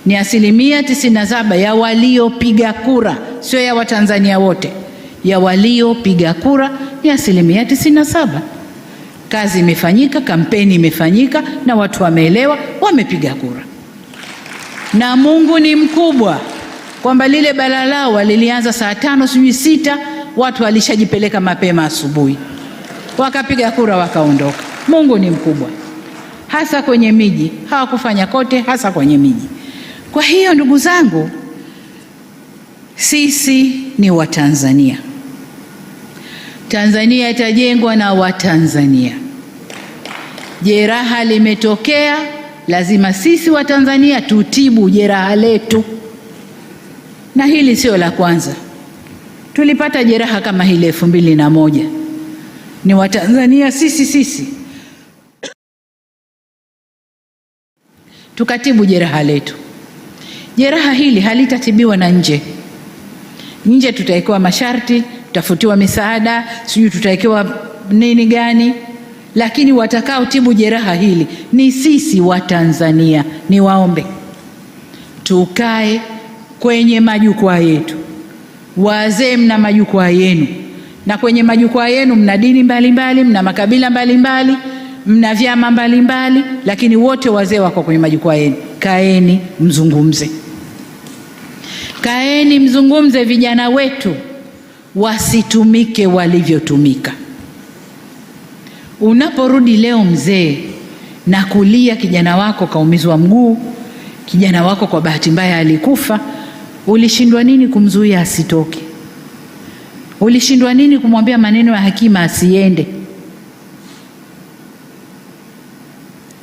Ni 97% ya waliopiga kura, sio ya Watanzania wote. Ya waliopiga kura ni 97%. Kazi imefanyika, kampeni imefanyika, na watu wameelewa, wamepiga kura. Na Mungu ni mkubwa kwamba lile balaa lao walilianza saa 5 sijui 6, watu walishajipeleka mapema asubuhi, wakapiga kura wakaondoka. Mungu ni mkubwa, hasa kwenye miji. Hawakufanya kote, hasa kwenye miji. Kwa hiyo ndugu zangu, sisi ni Watanzania. Tanzania itajengwa na Watanzania. Jeraha limetokea, lazima sisi Watanzania tutibu jeraha letu. Na hili sio la kwanza. Tulipata jeraha kama hili 2001. Ni Watanzania sisi tukatibu jeraha letu. Jeraha hili halitatibiwa na nje. Nje tutawekewa masharti, tutafutiwa misaada, sijui tutawekewa nini gani, lakini watakao tibu jeraha hili ni sisi wa Tanzania. Niwaombe tukae kwenye majukwaa yetu. Wazee mna majukwaa yenu, na kwenye majukwaa yenu mna dini mbalimbali, mna makabila mbalimbali, mna vyama mbalimbali, lakini wote wazee wako kwenye majukwaa yenu. Kaeni mzungumze, kaeni mzungumze. Vijana wetu wasitumike walivyotumika. Unaporudi leo mzee na kulia kijana wako kaumizwa mguu, kijana wako kwa bahati mbaya alikufa, ulishindwa nini kumzuia asitoke? Ulishindwa nini kumwambia maneno ya hakima asiende?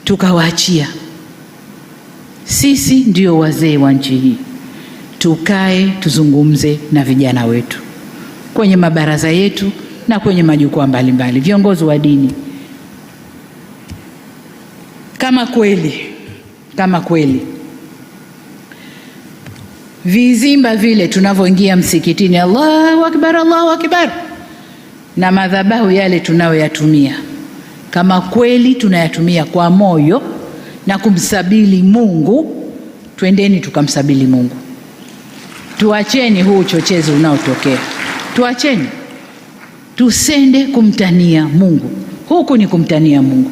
Tukawaachia. Sisi ndio wazee wa nchi hii. Tukae tuzungumze na vijana wetu kwenye mabaraza yetu na kwenye majukwaa mbalimbali. Viongozi wa dini, kama kweli vizimba vile tunavyoingia msikitini, Allahu akbar, Allahu akbar, na madhabahu yale tunayoyatumia, kama kweli tunayatumia kwa moyo na kumsabili Mungu, twendeni tukamsabili Mungu. Tuacheni huu uchochezi unaotokea, tuacheni. Tusende kumtania Mungu. Huku ni kumtania Mungu,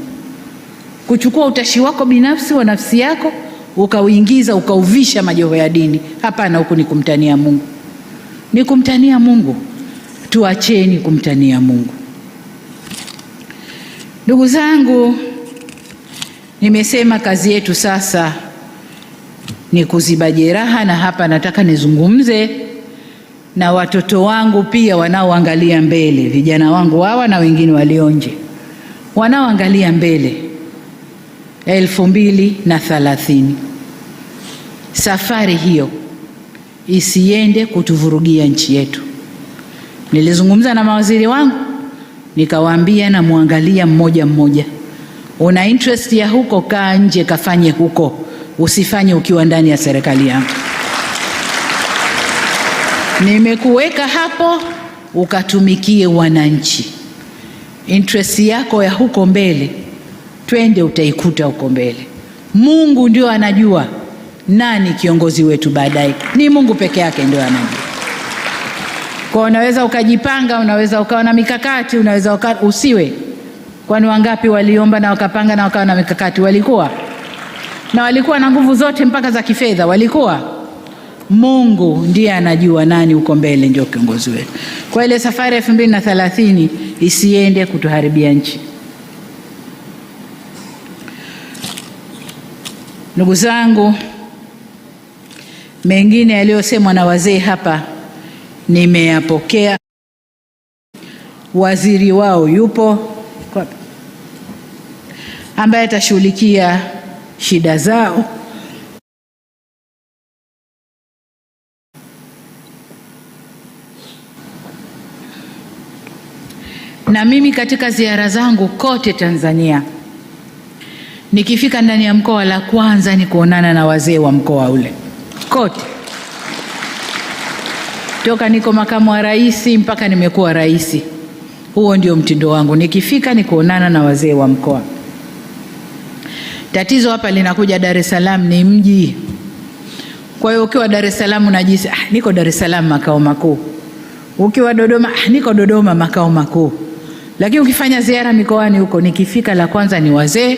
kuchukua utashi wako binafsi wa nafsi yako ukauingiza ukauvisha majoho ya dini. Hapana, huku ni kumtania Mungu, ni kumtania Mungu. Tuacheni kumtania Mungu. Ndugu zangu, nimesema kazi yetu sasa ni kuziba jeraha, na hapa nataka nizungumze na watoto wangu pia wanaoangalia mbele, vijana wangu hawa na wengine walio nje wanaoangalia mbele. 2030 safari hiyo isiende kutuvurugia nchi yetu. Nilizungumza na mawaziri wangu nikawaambia, na muangalia mmoja mmoja, una interest ya huko, kaa nje kafanye huko, usifanye ukiwa ndani ya serikali yangu. Nimekuweka hapo ukatumikie wananchi. Interest yako ya huko mbele, twende utaikuta huko mbele. Mungu ndio anajua nani kiongozi wetu baadaye, ni Mungu peke yake ndio anajua. Kwa unaweza ukajipanga, unaweza ukawa na mikakati, unaweza usiwe. Kwani wangapi waliomba na wakapanga na wakawa na mikakati? Walikuwa na nguvu zote mpaka za kifedha, walikuwa. Mungu ndiye anajua nani uko mbele ndio kiongozi wetu. Kwa ile safari ya 2030 isiende kutuharibia nchi. Ndugu zangu, mengine yaliyosemwa na wazee hapa nimeyapokea. Waziri wao yupo ambaye atashughulikia shida zao. Na mimi katika ziara zangu kote Tanzania, nikifika ndani ya mkoa, la kwanza ni kuonana na wazee wa mkoa ule kote. Toka niko makamu wa rais mpaka nimekuwa rais, huo ndio mtindo wangu. Nikifika ni kuonana na wazee wa mkoa. Tatizo hapa linakuja, Dar es Salaam ni mji. Kwa hiyo ukiwa Dar es Salaam unajisi niko Dar es Salaam makao makuu. Ukiwa Dodoma niko Dodoma makao makuu. Lakini ukifanya ziara mikoani huko, nikifika la kwanza ni wazee,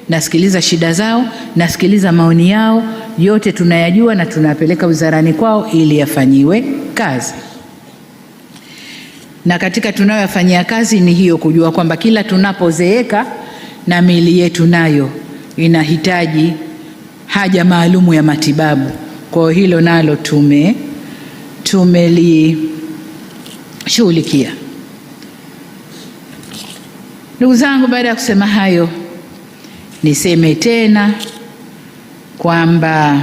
nasikiliza shida zao, nasikiliza maoni yao, yote tunayajua na tunapeleka wizarani kwao ili yafanyiwe kazi. Na katika tunayoyafanyia kazi ni hiyo, kujua kwamba kila tunapozeeka na miili yetu nayo inahitaji haja maalumu ya matibabu. Kwa hilo nalo tumelishughulikia. Ndugu zangu, baada ya kusema hayo, niseme tena kwamba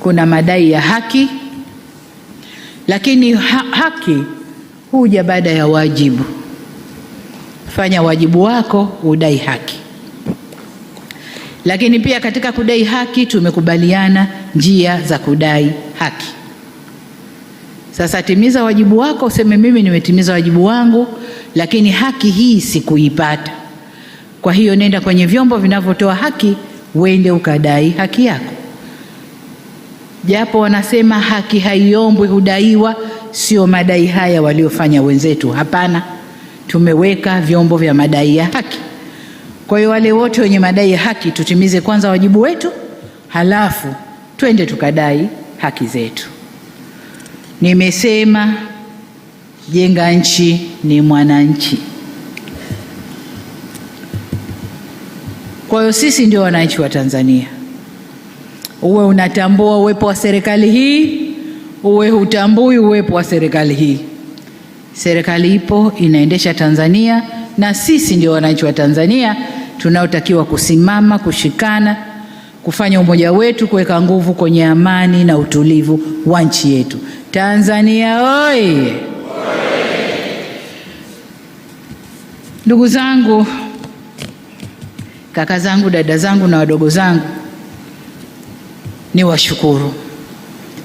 kuna madai ya haki, lakini haki huja baada ya wajibu. Fanya wajibu wako, udai haki. Lakini pia katika kudai haki tumekubaliana njia za kudai haki. Sasa timiza wajibu wako, useme mimi nimetimiza wajibu wangu, lakini haki hii sikuipata. Kwa hiyo nenda kwenye vyombo vinavyotoa haki, uende ukadai haki yako. Japo wanasema haki haiombwi, hudaiwa. Sio madai haya waliofanya wenzetu, hapana. Tumeweka vyombo vya madai ya haki. Kwa hiyo wale wote wenye madai ya haki, tutimize kwanza wajibu wetu, halafu twende tukadai haki zetu. Nimesema jenga nchi ni mwananchi. Kwa hiyo sisi ndio wananchi wa Tanzania. Uwe unatambua uwepo wa serikali hii, uwe hutambui uwepo wa serikali hii, serikali ipo, inaendesha Tanzania, na sisi ndio wananchi wa Tanzania tunaotakiwa kusimama, kushikana, kufanya umoja wetu, kuweka nguvu kwenye amani na utulivu wa nchi yetu. Tanzania oye! Ndugu zangu, kaka zangu, dada zangu na wadogo zangu,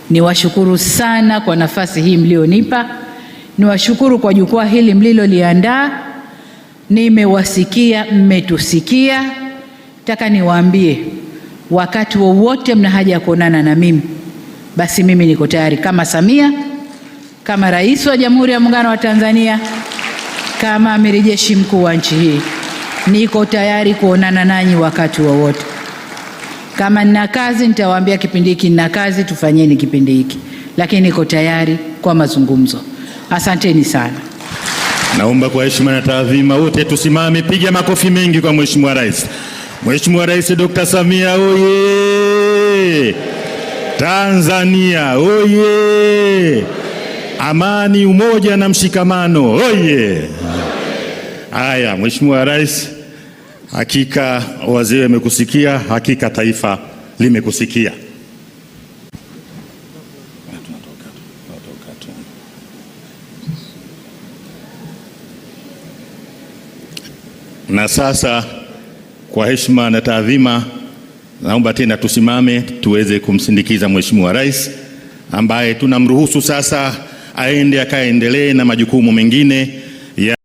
niwashukuru sana kwa nafasi hii mlionipa. Niwashukuru kwa jukwaa hili mliloliandaa. Nimewasikia, mmetusikia. Nataka niwaambie, wakati wowote mna haja ya kuonana na mimi, basi mimi niko tayari, kama Samia, kama Rais wa Jamhuri ya Muungano wa Tanzania, kama Amiri Jeshi Mkuu wa nchi hii. Niko tayari kuonana nanyi wakati wowote. Kama nina kazi nitawaambia kipindi hiki nina kazi, tufanyeni kipindi hiki, lakini niko tayari kwa mazungumzo. Asanteni sana. Naomba kwa heshima na taadhima wote tusimame, piga makofi mengi kwa Mheshimiwa Rais. Mheshimiwa Rais Dr. Samia oye! Tanzania oye! Amani, umoja na mshikamano oye! Haya, Mheshimiwa Rais, hakika wazee wamekusikia, hakika taifa limekusikia. Na sasa kwa heshima na taadhima, naomba tena tusimame tuweze kumsindikiza Mheshimiwa Rais ambaye tunamruhusu sasa aende akaendelee na majukumu mengine.